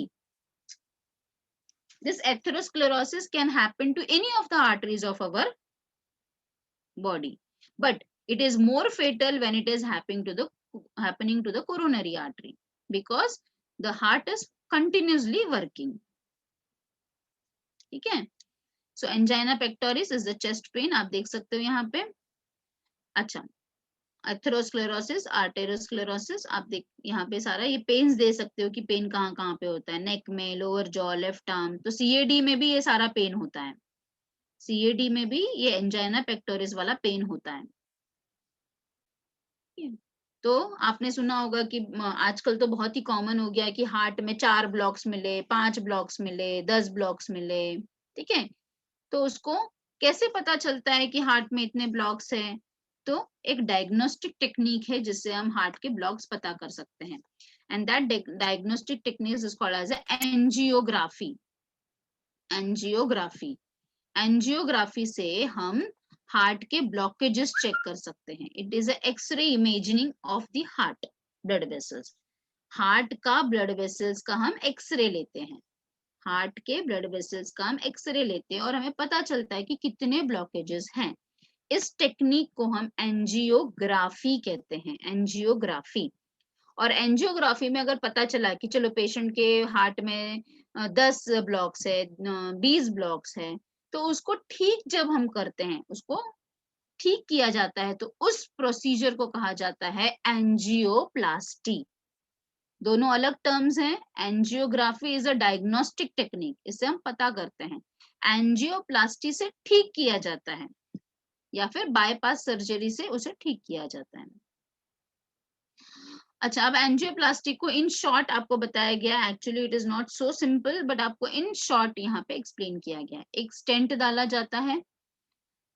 This atherosclerosis can happen to any of the arteries of our body, but it is more fatal when it is happening to the coronary artery, because the heart is continuously working. ठीक है. So angina pectoris is the chest pain, आप देख सकते हो यहाँ पे. अच्छा, एथेरोस्क्लेरोसिस, आर्टेरोस्क्लेरोसिस, आप देख यहाँ पे सारा ये पेन्स दे सकते हो कि पेन कहाँ कहाँ पे होता है. नेक में, लोअर जॉ, लेफ्ट आर्म. तो सीएडी में भी ये सारा पेन होता है. सीएडी में भी ये एंजाइना पेक्टोरिस वाला पेन होता है. तो आपने सुना होगा कि आजकल तो बहुत ही कॉमन हो गया है कि हार्ट में 4 ब्लॉक्स मिले, 5 ब्लॉक्स मिले, 10 ब्लॉक्स मिले. ठीक है. तो उसको कैसे पता चलता है कि हार्ट में इतने ब्लॉक्स हैं? तो एक डायग्नोस्टिक टेक्निक है जिससे हम हार्ट के ब्लॉक्स पता कर सकते हैं. And that diagnostic technique is called as angiography. Angiography. Angiography से हम हार्ट के ब्लॉकेजेस चेक कर सकते हैं. It is x-ray imaging of the heart blood vessels. Heart का ब्लड वेसल्स का हम एक्सरे लेते हैं. हार्ट के ब्लड वेसल्स का हम एक्सरे लेते हैं और हमें पता चलता है कि कितने ब्लॉकेजेस हैं. इस टेक्निक को हम एंजियोग्राफी कहते हैं. एंजियोग्राफी. और एंजियोग्राफी में अगर पता चला कि चलो पेशेंट के हार्ट में 10 ब्लॉक्स है, 20 ब्लॉक्स है, तो उसको ठीक जब हम करते हैं, उसको ठीक किया जाता है, तो उस प्रोसीजर को कहा जाता है एंजियोप्लास्टी. दोनों अलग टर्म्स हैं. Angiography is a diagnostic technique, इससे हम पता करते हैं. एंजियोप्लास्टी से ठीक किया जाता है, या फिर बाईपास सर्जरी से उसे ठीक किया जाता है. अच्छा, अब एंजियोप्लास्टी को इन शॉर्ट आपको बताया गया. Actually it is not so simple, but आपको इन शॉर्ट यहाँ पे एक्सप्लेन किया गया. एक स्टेंट डाला जाता है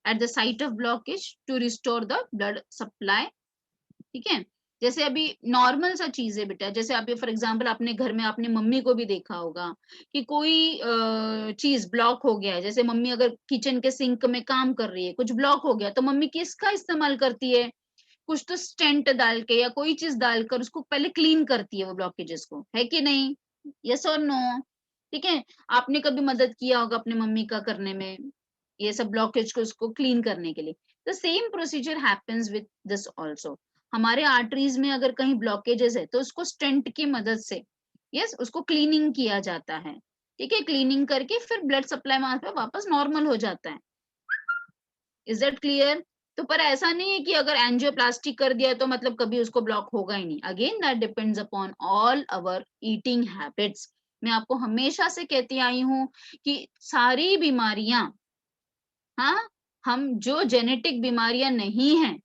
at the site of blockage to restore the blood supply. ठीक है. जैसे अभी नॉर्मल सा चीज है बेटा, जैसे आप फॉर एग्जांपल अपने घर में आपने मम्मी को भी देखा होगा कि कोई चीज ब्लॉक हो गया है. जैसे मम्मी अगर किचन के सिंक में काम कर रही है, कुछ ब्लॉक हो गया, तो मम्मी किसका इस्तेमाल करती है? कुछ तो स्टेंट डाल के या कोई चीज डालकर उसको पहले क्लीन करती है वो ब्लॉकेजेस को, है कि नहीं? यस और नो? ठीक है. आपने कभी मदद किया होगा अपने मम्मी का करने में, ये सब ब्लॉकेज को उसको क्लीन करने के लिए. The same procedure happens with this also. हमारे आर्टरीज में अगर कहीं ब्लॉकेजेस है तो उसको स्टेंट की मदद से उसको क्लीनिंग किया जाता है. ठीक है. क्लीनिंग करके फिर ब्लड सप्लाई वहां पे वापस नॉर्मल हो जाता है. Is that clear? तो पर ऐसा नहीं है कि अगर एंजियोप्लास्टी कर दिया तो मतलब कभी उसको ब्लॉक होगा ही नहीं. Again that depends upon all our eating habits. मैं आपको हमेशा से कहती आई हूँ कि सारी बीमारियां, हाँ, हम जो जेनेटिक बीमारियां नहीं हैं,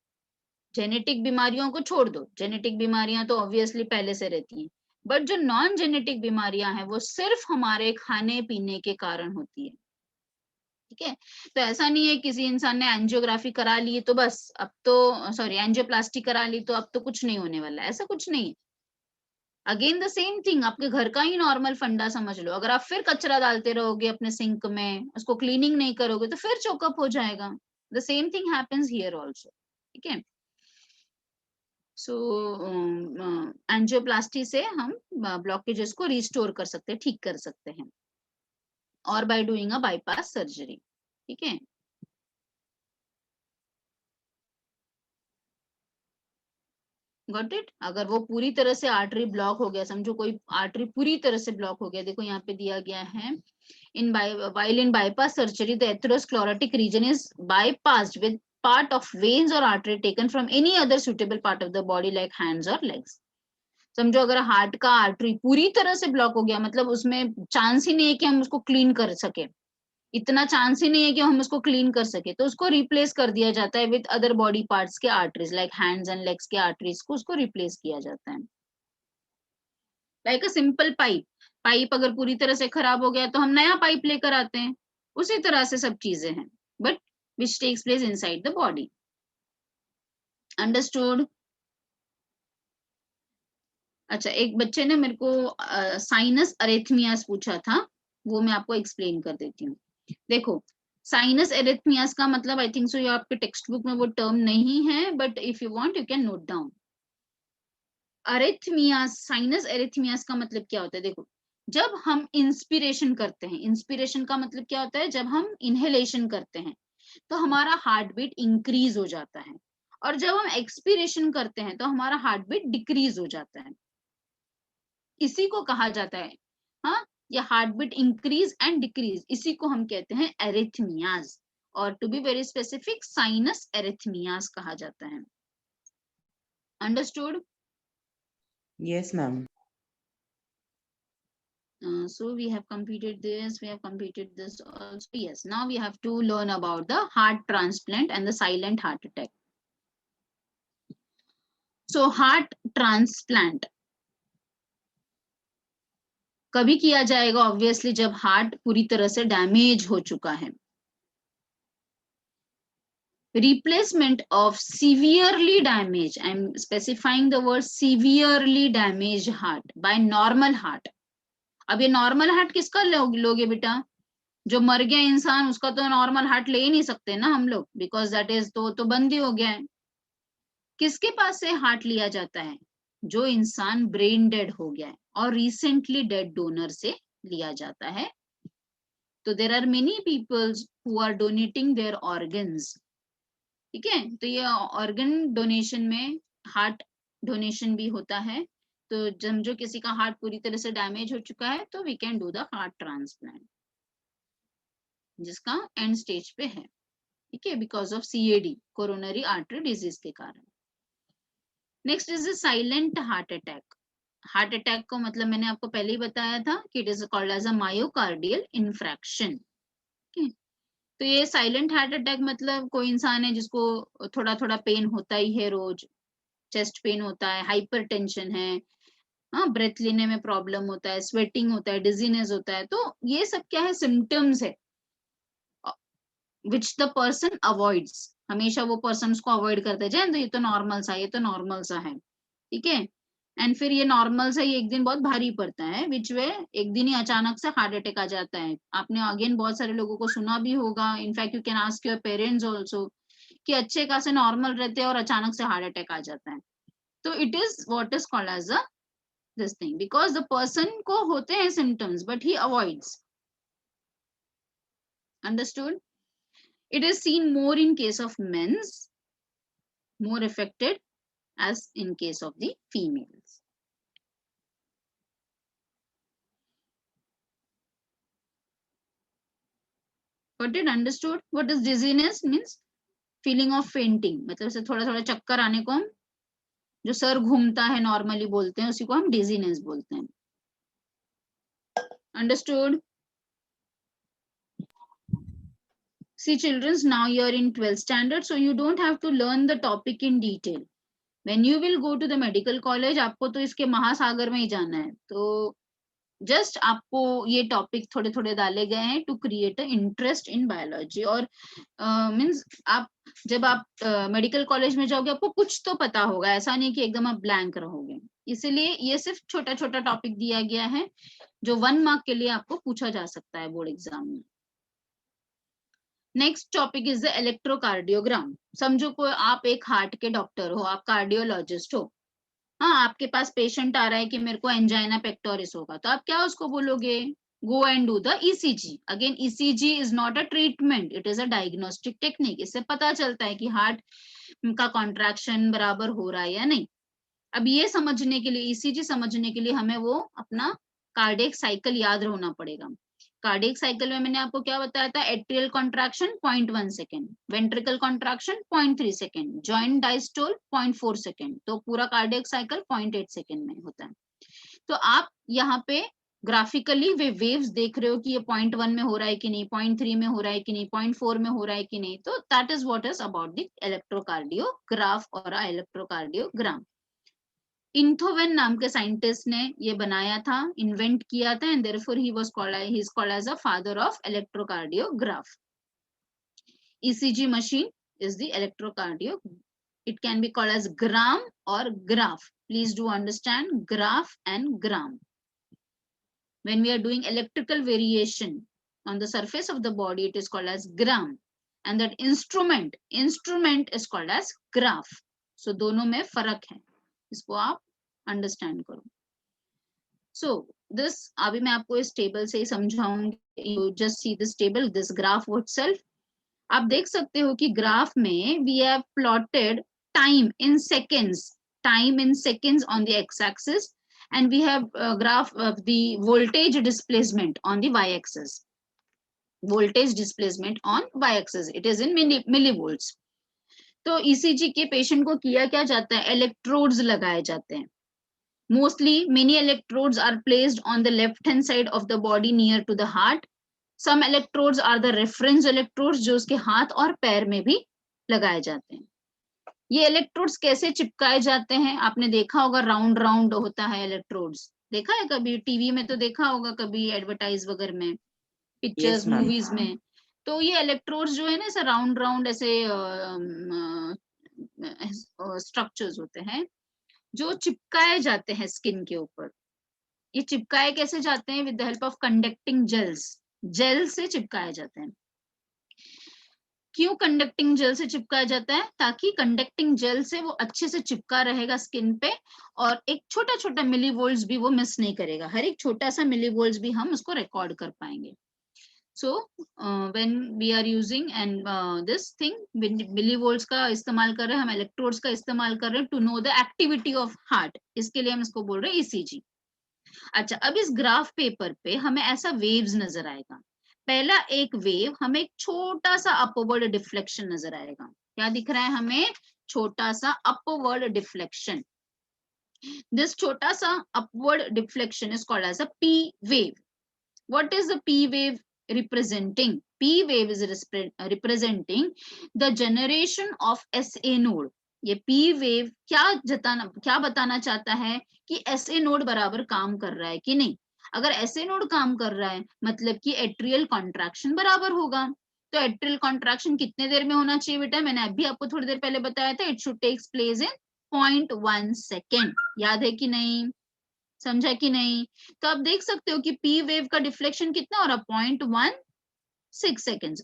जेनेटिक बीमारियों को छोड़ दो, जेनेटिक बीमारियां तो ऑब्वियसली पहले से रहती हैं, बट जो नॉन जेनेटिक बीमारियां हैं वो सिर्फ हमारे खाने पीने के कारण होती है. ठीक है. तो ऐसा नहीं है किसी इंसान ने एंजियोग्राफी करा ली तो बस अब तो, सॉरी, एंजियोप्लास्टी करा ली तो अब तो कुछ नहीं होने वाला, ऐसा कुछ नहीं है. अगेन द सेम थिंग, आपके घर का ही नॉर्मल फंडा समझ लो. अगर आप फिर कचरा डालते रहोगे अपने सिंक में, उसको क्लीनिंग नहीं करोगे, तो फिर चोकअप हो जाएगा. The same thing happens here also, ठीक है। सो एंजियोप्लास्टी से हम ब्लॉकेजेस को रिस्टोर कर सकते हैं, ठीक कर सकते हैं, और by doing a bypass surgery, ठीक है। Got it. अगर वो पूरी तरह से आर्टरी ब्लॉक हो गया, समझो कोई आर्टरी पूरी तरह से ब्लॉक हो गया, देखो यहाँ पे दिया गया है, while in bypass surgery the atherosclerotic region is bypassed with part of veins or artery taken from any other suitable part of the body like hands or legs। समझो अगर हार्ट का आर्टरी पूरी तरह से ब्लॉक हो गया, मतलब उसमें चांस ही नहीं है कि हम उसको क्लीन कर सके, इतना चांस ही नहीं है कि हम उसको क्लीन कर सके, तो उसको रिप्लेस कर दिया जाता है विद अदर बॉडी पार्ट्स के arteries like hands and legs के आर्टरीज को उसको रिप्लेस किया जाता है। लाइक अ सिंपल पाइप अगर पूरी तरह से खराब हो गया तो हम नया पाइप लेकर आते हैं, उसी तरह से सब चीजें हैं, but which takes place inside the body. Understood. अच्छा, एक बच्चे ने मेरे को साइनस अरेथमियास पूछा था, वो मैं आपको एक्सप्लेन कर देती हूँ। देखो, साइनस एरिथमियास का मतलब, आई थिंक सो ये आपके टेक्स्ट बुक में वो टर्म नहीं है, but if you want you can note down. Arrhythmias, sinus arrhythmias का मतलब क्या होता है? देखो, जब हम इंस्पिरेशन करते हैं, इंस्पिरेशन का मतलब क्या होता है? जब हम इनहेलेशन करते हैं तो हमारा हार्ट बीट इंक्रीज हो जाता है, और जब हम एक्सपिरेशन करते हैं तो हमारा हार्ट बीट डिक्रीज हो जाता है। इसी को कहा जाता है, हाँ, या heart beat increase and decrease, इसी को हम कहते हैं एरिथमियाज, और to be very specific sinus arrhythmias कहा जाता है। Understood? Yes, ma'am. So we have completed this, we have completed this also. Yes, now we have to learn about the heart transplant and the silent heart attack. So heart transplant कभी किया जाएगा? ऑब्वियसली जब हार्ट पूरी तरह से डैमेज हो चुका है। Replacement of severely damaged, I am specifying the word severely damaged heart by normal heart। अब ये नॉर्मल हार्ट किसका लोगे बेटा? जो मर गया इंसान, उसका तो नॉर्मल हार्ट ले ही नहीं सकते ना हम लोग, बिकॉज दैट इज तो बंद ही हो गया है। किसके पास से हार्ट लिया जाता है? जो इंसान ब्रेन डेड हो गया है और रिसेंटली डेड डोनर से लिया जाता है। तो there are many peoples who are donating their organs, ठीक है। तो ये ऑर्गन डोनेशन में हार्ट डोनेशन भी होता है। तो जब जो किसी का हार्ट पूरी तरह से डैमेज हो चुका है तो we can do the heart transplant, जिसका एंड स्टेज पे है, ठीक है, because of CAD, coronary artery disease के कारण। Next is silent heart attack. Heart attack को मतलब मैंने आपको पहले ही बताया था कि it is called as a myocardial infarction. तो ये साइलेंट हार्ट अटैक मतलब कोई इंसान है जिसको थोड़ा थोड़ा पेन होता ही है रोज, चेस्ट पेन होता है, हाइपर टेंशन है, हाँ, ब्रेथ लेने में प्रॉब्लम होता है, स्वेटिंग होता है, डिजीनेस होता है। तो ये सब क्या है? सिम्टम्स है विच द पर्सन अवॉइड्स। हमेशा वो पर्सन उसको अवॉइड करते जाए, तो ये तो नॉर्मल सा, ये तो नॉर्मल सा है, ठीक है। एंड फिर ये नॉर्मल सा ही एक दिन बहुत भारी पड़ता है, विच वे एक दिन ही अचानक से हार्ट अटैक आ जाता है। आपने अगेन बहुत सारे लोगों को सुना भी होगा, in fact you can ask your parents also, कि अच्छे खासे नॉर्मल रहते हैं और अचानक से हार्ट अटैक आ जाता है। तो it is what is called as a this thing, because the person को होते हैं symptoms but he avoids. Understood? It is seen more in case of men's, more affected as in case of the females. Got it? Understood? What is dizziness? Means feeling of fainting, मतलब से थोड़ा थोड़ा चक्कर आने को हम, जो सर घूमता है नॉर्मली बोलते हैं, उसी को हम dizziness बोलते हैं। Understood? See children, now you are in 12th standard, so you don't have to learn the topic in detail. When you will go to the medical college, आपको तो इसके महासागर में ही जाना है। तो जस्ट आपको ये टॉपिक थोड़े थोड़े डाले गए हैं to create a interest in biology. और मींस आप जब आप मेडिकल कॉलेज में जाओगे आपको कुछ तो पता होगा, ऐसा नहीं कि एकदम आप ब्लैंक रहोगे। इसीलिए ये सिर्फ छोटा छोटा टॉपिक दिया गया है जो 1 मार्क के लिए आपको पूछा जा सकता है बोर्ड एग्जाम में। Next topic is the electrocardiogram. समझो कोई आप एक हार्ट के डॉक्टर हो, आप कार्डियोलॉजिस्ट हो, हाँ, आपके पास पेशेंट आ रहा है कि मेरे को एंजाइना पेक्टोरिस होगा, तो आप क्या उसको बोलोगे? Go and do the ECG. Again ECG is not a treatment, it is a diagnostic technique. इससे पता चलता है कि हार्ट का कॉन्ट्रैक्शन बराबर हो रहा है या नहीं। अब ये समझने के लिए, ईसीजी समझने के लिए हमें वो अपना कार्डियक साइकिल याद होना पड़ेगा। कार्डियक साइकिल में मैंने आपको क्या बताया था? Atrial contraction 0.1 second, ventricle contraction 0.3 second, joint diastole 0.4 second, तो पूरा कार्डियक साइकिल 0.8 सेकेंड में होता है। तो आप यहाँ पे ग्राफिकली वे वेव्स देख रहे हो कि ये 0.1 में हो रहा है कि नहीं, 0.3 में हो रहा है कि नहीं, 0.4 में हो रहा है कि नहीं। तो that is what is about the electrocardiograph और इलेक्ट्रोकार्डियोग्राम। इंथोवेन नाम के साइंटिस्ट ने ये बनाया था, इन्वेंट किया था, and therefore he is called as a father of electrocardiograph. ECG machine is the electrocardio. It can be called as gram or graph. Please do understand graph and gram. When we are doing electrical variation on the surface of the body, it is called as gram, and that instrument is called as graph. So दोनों में फर्क है, इसको आप understand करो. So this अभी मैं आपको इस टेबल से ही समझाऊंगी. You just see this table, this graph itself. आप देख सकते हो कि ग्राफ में we have plotted time in seconds on the x-axis, and we have graph of the voltage displacement on the y-axis. Voltage displacement on y-axis, it is in millivolts. तो ECG के पेशेंट को किया क्या जाता है? इलेक्ट्रोड्स लगाए जाते हैं. Mostly many electrodes are placed on the left hand side of the body near to the heart. Some electrodes are the reference electrodes जो उसके हाथ और पैर में भी लगाए जाते हैं. ये इलेक्ट्रोड्स कैसे चिपकाए जाते हैं? आपने देखा होगा राउंड राउंड होता है इलेक्ट्रोड्स, देखा है कभी? टीवी में तो देखा होगा, कभी एडवर्टाइज वगैरह में, पिक्चर्स, Yes, ma'am. मूवीज में. तो ये इलेक्ट्रोड्स जो है ना, ऐसे राउंड राउंड ऐसे स्ट्रक्चर्स होते हैं जो चिपकाए जाते हैं स्किन के ऊपर. ये चिपकाए कैसे जाते हैं? With the help of conducting gels. Gel से चिपकाया जाता है. क्यों कंडक्टिंग जेल से चिपकाया जाता है? ताकि कंडक्टिंग जेल से वो अच्छे से चिपका रहेगा स्किन पे, और एक छोटा छोटा मिलीवोल्ट्स भी वो मिस नहीं करेगा. हर एक छोटा सा मिलीवोल्ट्स भी हम उसको रिकॉर्ड कर पाएंगे. So when we are using and this thing, millivolts का इस्तेमाल कर रहे हैं हम, इलेक्ट्रोड्स का इस्तेमाल कर रहे हैं to know the activity of heart. इसके लिए हम इसको बोल रहे हैं ECG. अच्छा, अब इस ग्राफ पेपर पे हमें ऐसा वेव्स नजर आएगा. पहला एक वेव हमें एक छोटा सा अपवर्ड डिफ्लेक्शन नजर आएगा. क्या दिख रहा है हमें? छोटा सा अपवर्ड डिफ्लेक्शन. दिस छोटा सा upward deflection is called as a P wave. What is the P wave representing? P wave is representing the generation of SA node. ये P wave क्या बताना चाहता है कि SA नोड बराबर काम कर रहा है कि नहीं. अगर SA नोड काम कर रहा है मतलब कि एट्रियल कॉन्ट्रैक्शन बराबर होगा. तो एट्रियल कॉन्ट्रैक्शन कितने देर में होना चाहिए बेटा? मैंने अभी आपको थोड़ी देर पहले बताया था, इट शुड टेक्स प्लेस इन 0.1 सेकेंड. याद है कि नहीं? समझा कि नहीं? तो आप देख सकते हो कि P वेव का डिफ्लेक्शन कितना हो रहा? 0.16 सेकेंड.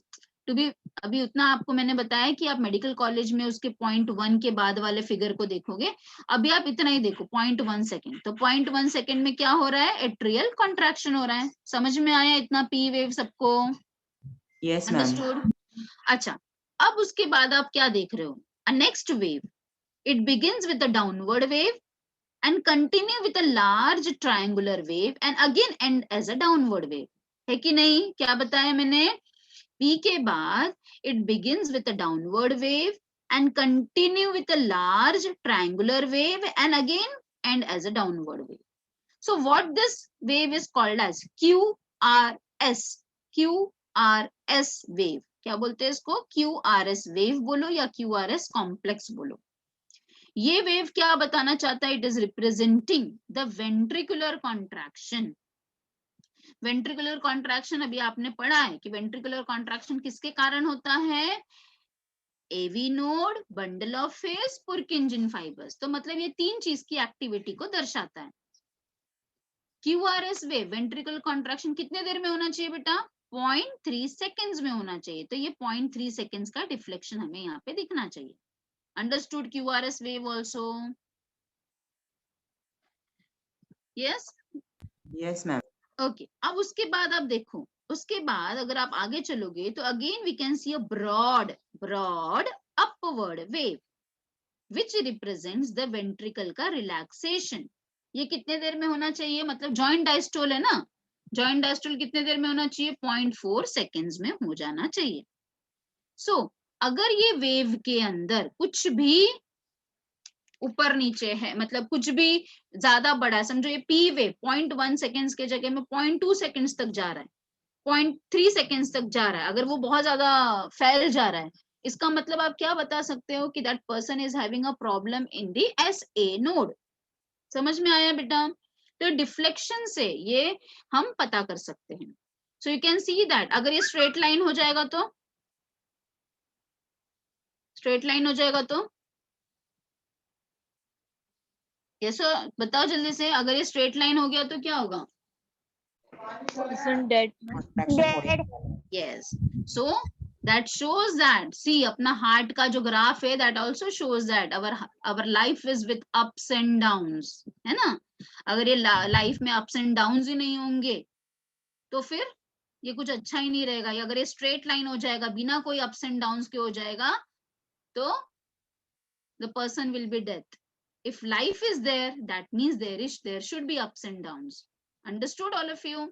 टू बी अभी उतना आपको मैंने बताया कि आप मेडिकल कॉलेज में उसके 0.1 के बाद वाले फिगर को देखोगे. अभी आप इतना ही देखो, 0.1 सेकेंड. तो 0.1 सेकेंड में क्या हो रहा है? एट्रियल कॉन्ट्रैक्शन हो रहा है. समझ में आया इतना P वेव सबको? Yes, ma'am. अंडरस्टूड? अच्छा, अब उसके बाद आप क्या देख रहे हो? अ next wave, it begins with a downward wave and continue with a large triangular wave and again end as a downward wave. है कि नहीं? क्या बताया मैंने? P के बाद it begins with a downward wave and continue with a large triangular wave and again end as a downward wave. So what this wave is called as? QRS. QRS wave. क्या बोलते हैं इसको? QRS wave बोलो या QRS complex बोलो. ये वेव क्या बताना चाहता है? It is representing the ventricular contraction. Ventricular contraction अभी आपने पढ़ा है कि वेंट्रिकुलर कॉन्ट्रैक्शन किसके कारण होता है? AV node, bundle of face, Purkinje fibres. तो मतलब ये तीन चीज की एक्टिविटी को दर्शाता है. QRS वेव, वेंट्रिकुलर कॉन्ट्रैक्शन कितने देर में होना चाहिए बेटा? 0.3 सेकेंड्स में होना चाहिए। तो ये 0.3 सेकेंड्स का डिफ्लेक्शन हमें यहाँ पे दिखना चाहिए। Understood QRS wave also? Yes Yes, ma'am. Okay. अब उसके बाद आप देखो, उसके बाद अगर आप आगे चलोगे तो again we can see a broad upward wave which represents the ventricle का रिलैक्सेशन। ये कितने देर में होना चाहिए? मतलब जॉइंट डायस्टोल है ना, जॉइंट डायस्टोल कितने देर में होना चाहिए? 0.4 सेकेंड्स में हो जाना चाहिए। सो अगर ये वेव के अंदर कुछ भी ऊपर नीचे है, मतलब कुछ भी ज्यादा बड़ा है, समझो ये पी वेव 0.1 सेकेंड्स के जगह में 0.2 सेकेंड्स तक जा रहा है, 0.3 सेकेंड्स तक जा रहा है, अगर वो बहुत ज्यादा फैल जा रहा है, इसका मतलब आप क्या बता सकते हो कि that person is having a problem in the SA node. समझ में आया बेटा? तो डिफ्लेक्शन से ये हम पता कर सकते हैं। So you can see that अगर ये स्ट्रेट लाइन हो जाएगा तो, स्ट्रेट लाइन हो जाएगा तो यस बताओ जल्दी से, अगर ये स्ट्रेट लाइन हो गया तो क्या होगा? Person dead. Dead. Yes. So that shows that, see अपना हार्ट का जो ग्राफ है that also shows that our life is with ups and downs, है ना? अगर ये लाइफ में ups and downs ही नहीं होंगे तो फिर ये कुछ अच्छा ही नहीं रहेगा। अगर ये स्ट्रेट लाइन हो जाएगा, बिना कोई ups and downs के हो जाएगा, तो the person will be dead. If life is there, that means there should be ups and downs. Understood all of you?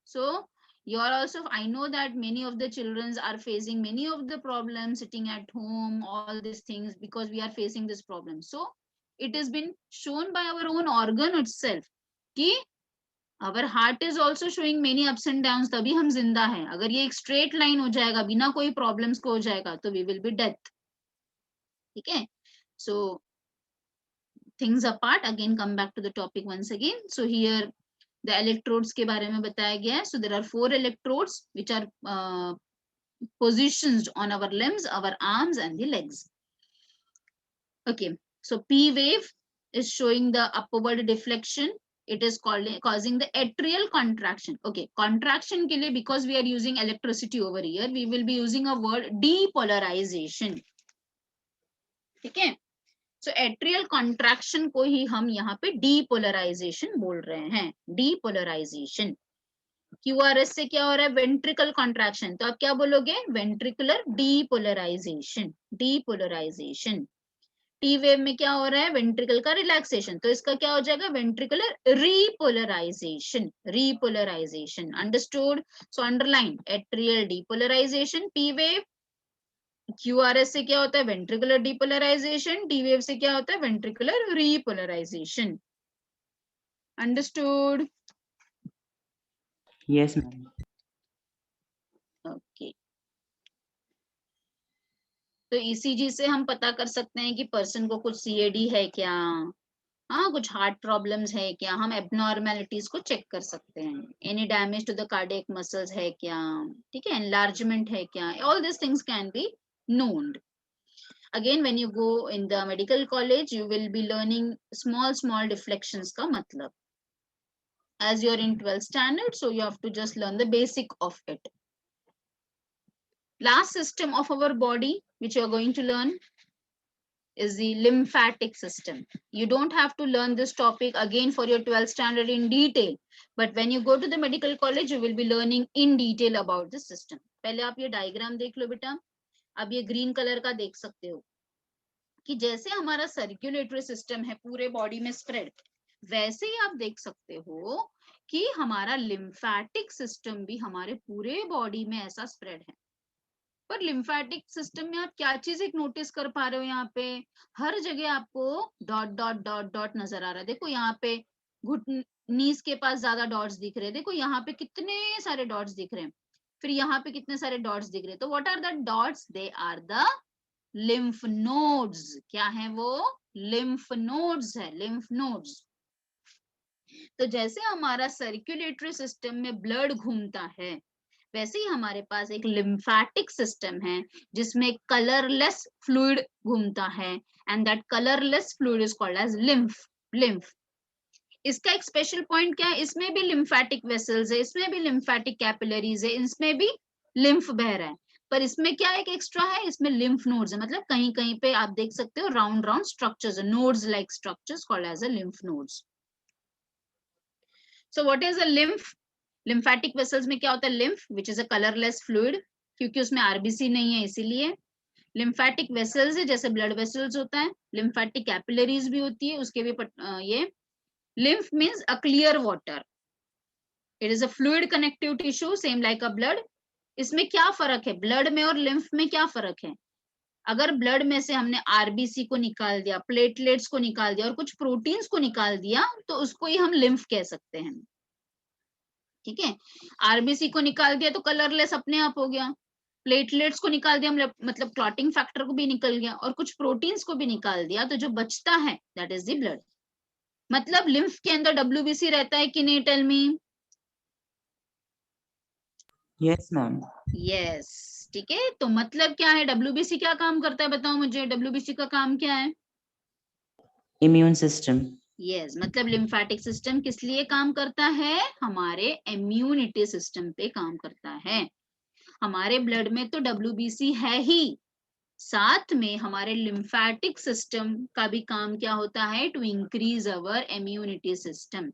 So you are also, I know that many of the children are facing many of the problems sitting at home, all these things, because we are facing this problem. So it has been shown by our own organ itself कि our heart is also showing many ups and downs, तभी हम जिंदा हैं। अगर ये एक straight line हो जाएगा, बिना कोई problems को हो जाएगा, तो we will be dead. ठीक है? So things apart, again come back to the topic once again. So here the electrodes के बारे में बताया गया है. So there are 4 electrodes which are positioned on our limbs, our arms and the legs. Okay, so P wave is showing the upward deflection. It is causing the atrial contraction. Okay, contraction के लिए, because we are using electricity over here, we will be using a word depolarization. ठीक है? So atrial contraction को ही हम यहाँ पे depolarization बोल रहे हैं, depolarization. QRS से क्या हो रहा है? ventricle contraction. तो आप क्या बोलोगे? ventricular depolarization, depolarization. T wave में क्या हो रहा है? ventricle का relaxation. तो इसका क्या हो जाएगा? ventricular repolarization, repolarization. Understood? So underline atrial depolarization, P wave. QRS से क्या होता है? ventricular depolarization. T wave से क्या होता है? ventricular repolarization. Understood? Yes, ma'am. Okay. तो ECG से हम पता कर सकते हैं कि पर्सन को कुछ CAD है क्या, हाँ कुछ हार्ट प्रॉब्लम्स है क्या, हम एबनॉर्मेलिटीज को चेक कर सकते हैं। Any damage to the cardiac muscles है क्या, ठीक है, एनलार्जमेंट है क्या, all this things can be known. Again, when you go in the medical college, you will be learning small deflections का मतलब. As you are in 12th standard, so you have to just learn the basic of it. Last system of our body which you are going to learn is the lymphatic system. You don't have to learn this topic again for your 12th standard in detail, but when you go to the medical college, you will be learning in detail about this system. पहले आप ये डायग्राम देख लो बेटा. अब ये ग्रीन कलर का देख सकते हो कि जैसे हमारा सर्कुलेटरी सिस्टम है पूरे बॉडी में स्प्रेड, वैसे ही आप देख सकते हो कि हमारा लिम्फेटिक सिस्टम भी हमारे पूरे बॉडी में ऐसा स्प्रेड है. पर लिम्फेटिक सिस्टम में आप क्या चीज एक नोटिस कर पा रहे हो? यहाँ पे हर जगह आपको डॉट डॉट डॉट डॉट नजर आ रहा है. देखो यहाँ पे घुटनीस के पास ज्यादा डॉट्स दिख रहे हैं, देखो यहाँ पे कितने सारे डॉट्स दिख रहे हैं, फिर यहाँ पे कितने सारे डॉट्स दिख रहे हैं. तो what are the dots? They are the lymph nodes. क्या है वो? लिम्फ नोड्स है, लिम्फ नोड्स. तो जैसे हमारा सर्कुलेटरी सिस्टम में ब्लड घूमता है, वैसे ही हमारे पास एक लिम्फेटिक सिस्टम है जिसमें कलरलेस फ्लूइड घूमता है, and that colourless fluid is called as lymph. Lymph इसका एक स्पेशल पॉइंट क्या है, इसमें भी लिम्फेटिक वेसल्स है, इसमें भी लिम्फेटिक कैपिलरीज है, इसमें भी लिम्फ बह रहा है, पर इसमें क्या एक एक्स्ट्रा है, इसमें लिम्फ नोड्स है, मतलब कहीं कहीं पे आप देख सकते हो round round structures, nodes like structures called as a lymph nodes. So what is a lymph? Lymphatic vessels में क्या होता है, lymph which is a colourless fluid, क्योंकि उसमें आरबीसी नहीं है इसीलिए. लिम्फेटिक वेसल्स है जैसे ब्लड वेसल्स होता है, लिम्फेटिक कैपिलरीज भी होती है, उसके भी ये. lymph means a clear water, it is a fluid connective tissue same like a blood. इसमें क्या फर्क है, ब्लड में और लिम्फ में क्या फर्क है? अगर ब्लड में से हमने आरबीसी को निकाल दिया, प्लेटलेट्स को निकाल दिया और कुछ प्रोटीन्स को निकाल दिया तो उसको ही हम लिम्फ कह सकते हैं. ठीक है, आरबीसी को निकाल दिया तो कलरलेस अपने आप हो गया, प्लेटलेट्स को निकाल दिया मतलब क्लॉटिंग फैक्टर को भी निकल गया, और कुछ प्रोटीन्स को भी निकाल दिया, तो जो बचता है दैट इज द ब्लड. मतलब लिम्फ के अंदर डब्ल्यूबीसी रहता है कि नहीं, tell me. Yes, ma'am. Yes, ठीक है. तो मतलब क्या है, डब्ल्यूबीसी क्या काम करता है, बताओ मुझे, डब्ल्यूबीसी का काम क्या है? Immune system. यस, मतलब लिम्फेटिक सिस्टम किस लिए काम करता है, हमारे इम्यूनिटी सिस्टम पे काम करता है. हमारे ब्लड में तो डब्ल्यूबीसी है ही, साथ में हमारे लिम्फेटिक सिस्टम का भी काम क्या होता है, to increase our immunity system.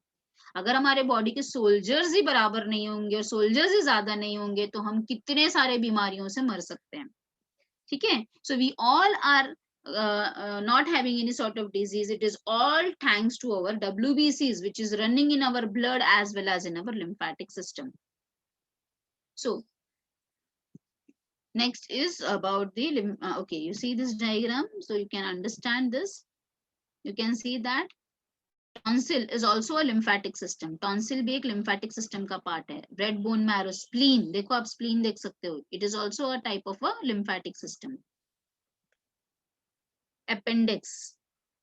अगर हमारे बॉडी के सोल्जर्स ही बराबर नहीं होंगे और सोल्जर्स ही ज्यादा नहीं होंगे तो हम कितने सारे बीमारियों से मर सकते हैं. ठीक है, so we all are not having any sort of disease, it is all thanks to our WBCs which is running in our blood as well as in our lymphatic system. So next is about the okay, you see this diagram, so you can understand this. You can see that tonsil is also a lymphatic system. Tonsil भी एक लिम्फेटिक सिस्टम का पार्ट है. रेड बोन मैरो, स्प्लीन, देखो आप स्प्लीन देख सकते हो, it is also a type of a lymphatic system. Appendix,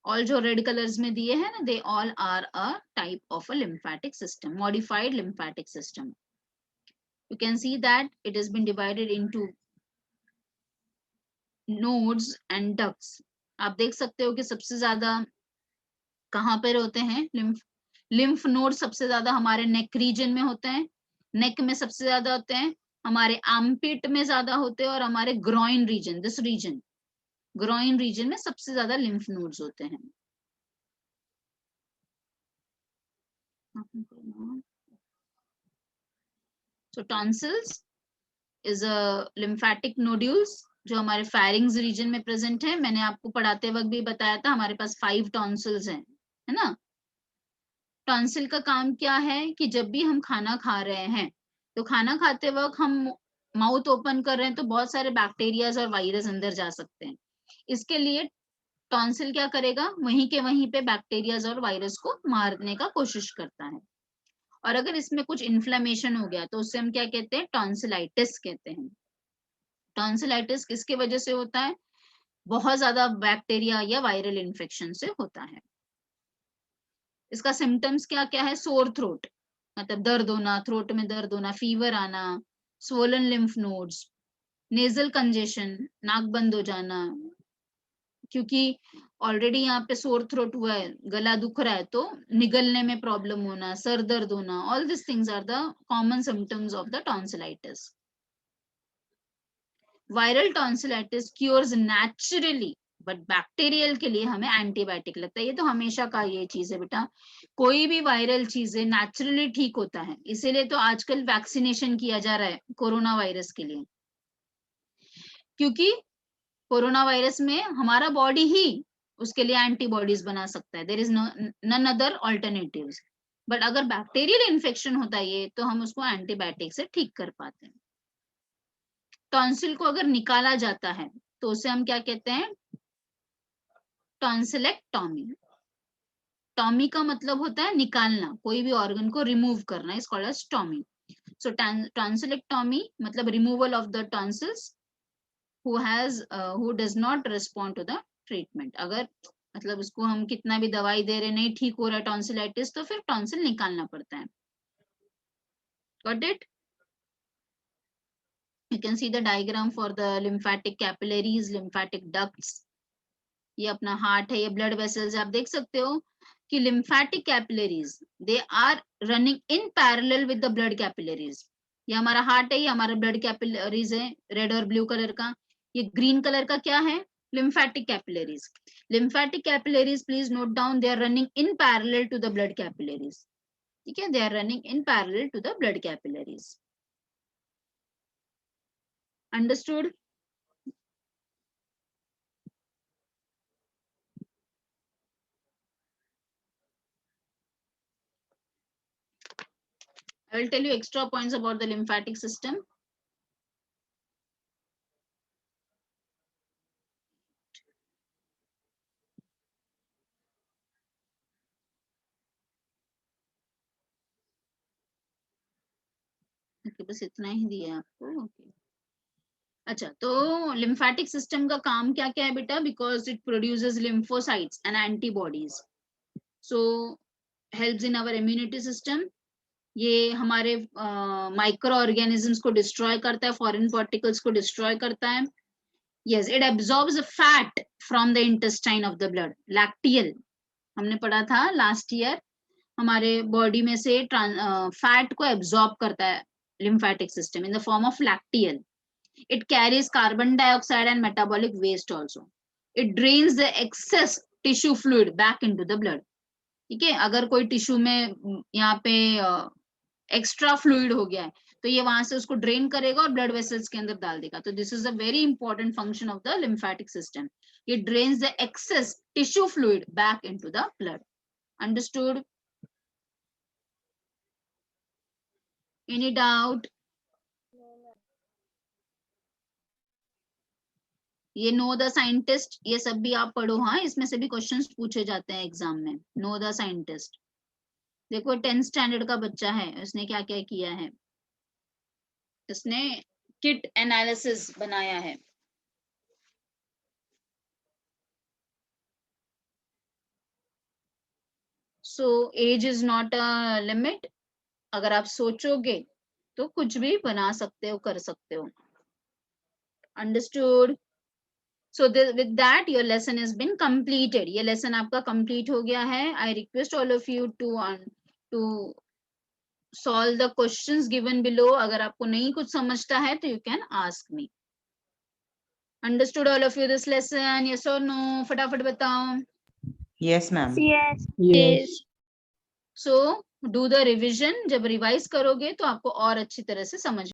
all जो रेड कलर्स में दिए हैं ना, they all are a type of a lymphatic system, modified lymphatic system. You can see that it has been divided into nodes and ducts. आप देख सकते हो कि सबसे ज्यादा कहाँ पर होते हैं लिम्फ नोड, सबसे ज्यादा हमारे नेक रीजन में होते हैं, नेक में सबसे ज्यादा होते हैं, हमारे आर्मपिट में ज्यादा होते हैं, और हमारे groin region, this region, groin region में सबसे ज्यादा लिम्फ नोड्स होते हैं. So tonsils is a lymphatic nodules जो हमारे फेरिंग्स रीजन में प्रेजेंट है. मैंने आपको पढ़ाते वक्त भी बताया था हमारे पास 5 टॉन्सिल्स हैं, है ना. टॉन्सिल का काम क्या है कि जब भी हम खाना खा रहे हैं तो खाना खाते वक्त हम माउथ ओपन कर रहे हैं तो बहुत सारे बैक्टीरियाज और वायरस अंदर जा सकते हैं. इसके लिए टॉन्सिल क्या करेगा, वहीं के वहीं पे बैक्टीरियाज और वायरस को मारने का कोशिश करता है. और अगर इसमें कुछ इन्फ्लेमेशन हो गया तो उससे हम क्या कहते हैं, टॉन्सिलाइटिस कहते हैं. टॉन्सिलाइटिस किसकी वजह से होता है, बहुत ज्यादा बैक्टीरिया या वायरल इन्फेक्शन से होता है. इसका सिम्टम्स क्या क्या है, सोर थ्रोट, मतलब दर्द होना, थ्रोट में दर्द होना, फीवर आना, swollen lymph nodes, nasal congestion, नाक बंद हो जाना, क्योंकि ऑलरेडी यहाँ पे सोर थ्रोट हुआ है, गला दुख रहा है, तो निगलने में प्रॉब्लम होना, सर दर्द होना, all this things are the common symptoms of the tonsillitis. Viral tonsillitis cures naturally, but bacterial के लिए हमें एंटीबायोटिक लगता है. ये तो हमेशा का ये चीज है बेटा, कोई भी वायरल चीज है नेचुरली ठीक होता है, इसीलिए तो आजकल वैक्सीनेशन किया जा रहा है कोरोना वायरस के लिए, क्योंकि कोरोना वायरस में हमारा बॉडी ही उसके लिए एंटीबॉडीज बना सकता है. There is none other alternatives. But अगर बैक्टीरियल इन्फेक्शन होता है ये, तो हम उसको एंटीबायोटिक से ठीक कर पाते हैं. टॉन्सिल को अगर निकाला जाता है तो उसे हम क्या कहते हैं, टॉन्सिलेक्टॉमी. टॉमी का मतलब होता है निकालना, कोई भी ऑर्गन को रिमूव करना, is called ectomy. So tonsillectomy मतलब removal of the tonsils who does not respond to the treatment. अगर मतलब उसको हम कितना भी दवाई दे रहे नहीं ठीक हो रहा है टॉन्सिलाइटिस, तो फिर टॉन्सिल निकालना पड़ता है. Got it? You can see the diagram for the lymphatic capillaries, lymphatic ducts. ये अपना हार्ट है, ये ब्लड वेसल्स आप देख सकते हो. कि lymphatic capillaries they are running in parallel with the blood capillaries. ये हमारा हार्ट है, ये हमारा ब्लड कैपिलरीज है, रेड और ब्लू कलर का. ये ग्रीन कलर का क्या है? lymphatic capillaries. Lymphatic capillaries, please note down, they are running in parallel to the blood capillaries. ठीक है, they are running in parallel to the blood capillaries. Understood? I will tell you extra points about the lymphatic system. Okay, बस इतना ही दिया है आपको. Okay. अच्छा, तो lymphatic system का काम क्या क्या है बेटा? Because it produces lymphocytes and antibodies. So helps in our immunity system. ये हमारे माइक्रो ऑर्गेनिजम्स को डिस्ट्रॉय करता है, फॉरेन पार्टिकल्स को डिस्ट्रॉय करता है. Yes, it absorbs fat from the intestine of the blood. Lacteal हमने पढ़ा था लास्ट ईयर, हमारे बॉडी में से फैट को एब्जॉर्ब करता है lymphatic system in the form of lacteal. It carries carbon dioxide and metabolic waste also. It drains the excess tissue fluid back into the blood. ठीक है, अगर कोई टिश्यू में यहाँ पे एक्स्ट्रा फ्लूइड हो गया है तो ये वहां से उसको ड्रेन करेगा और ब्लड वेसल्स के अंदर डाल देगा. तो this is a very important function of the lymphatic system. It drains the excess tissue fluid back into the blood. Understood? Any doubt? ये नो द साइंटिस्ट, ये सब भी आप पढ़ो. हाँ, इसमें से भी क्वेश्चंस पूछे जाते हैं एग्जाम में. No the scientist. देखो 10th स्टैंडर्ड का बच्चा है, उसने क्या क्या किया है. उसने किट एनालिसिस बनाया है. So age is not a limit. अगर आप सोचोगे तो कुछ भी बना सकते हो, कर सकते हो. Understood? So with that your lesson has been completed. ये lesson आपका complete हो गया है. I request all of you to solve the questions given below. अगर आपको नहीं कुछ समझता है तो you can ask me. Understood all of you this lesson? Yes or no? फटाफट बताओ. Yes, ma'am. Yes. Yes. So do the revision. जब revise करोगे तो आपको और अच्छी तरह से समझ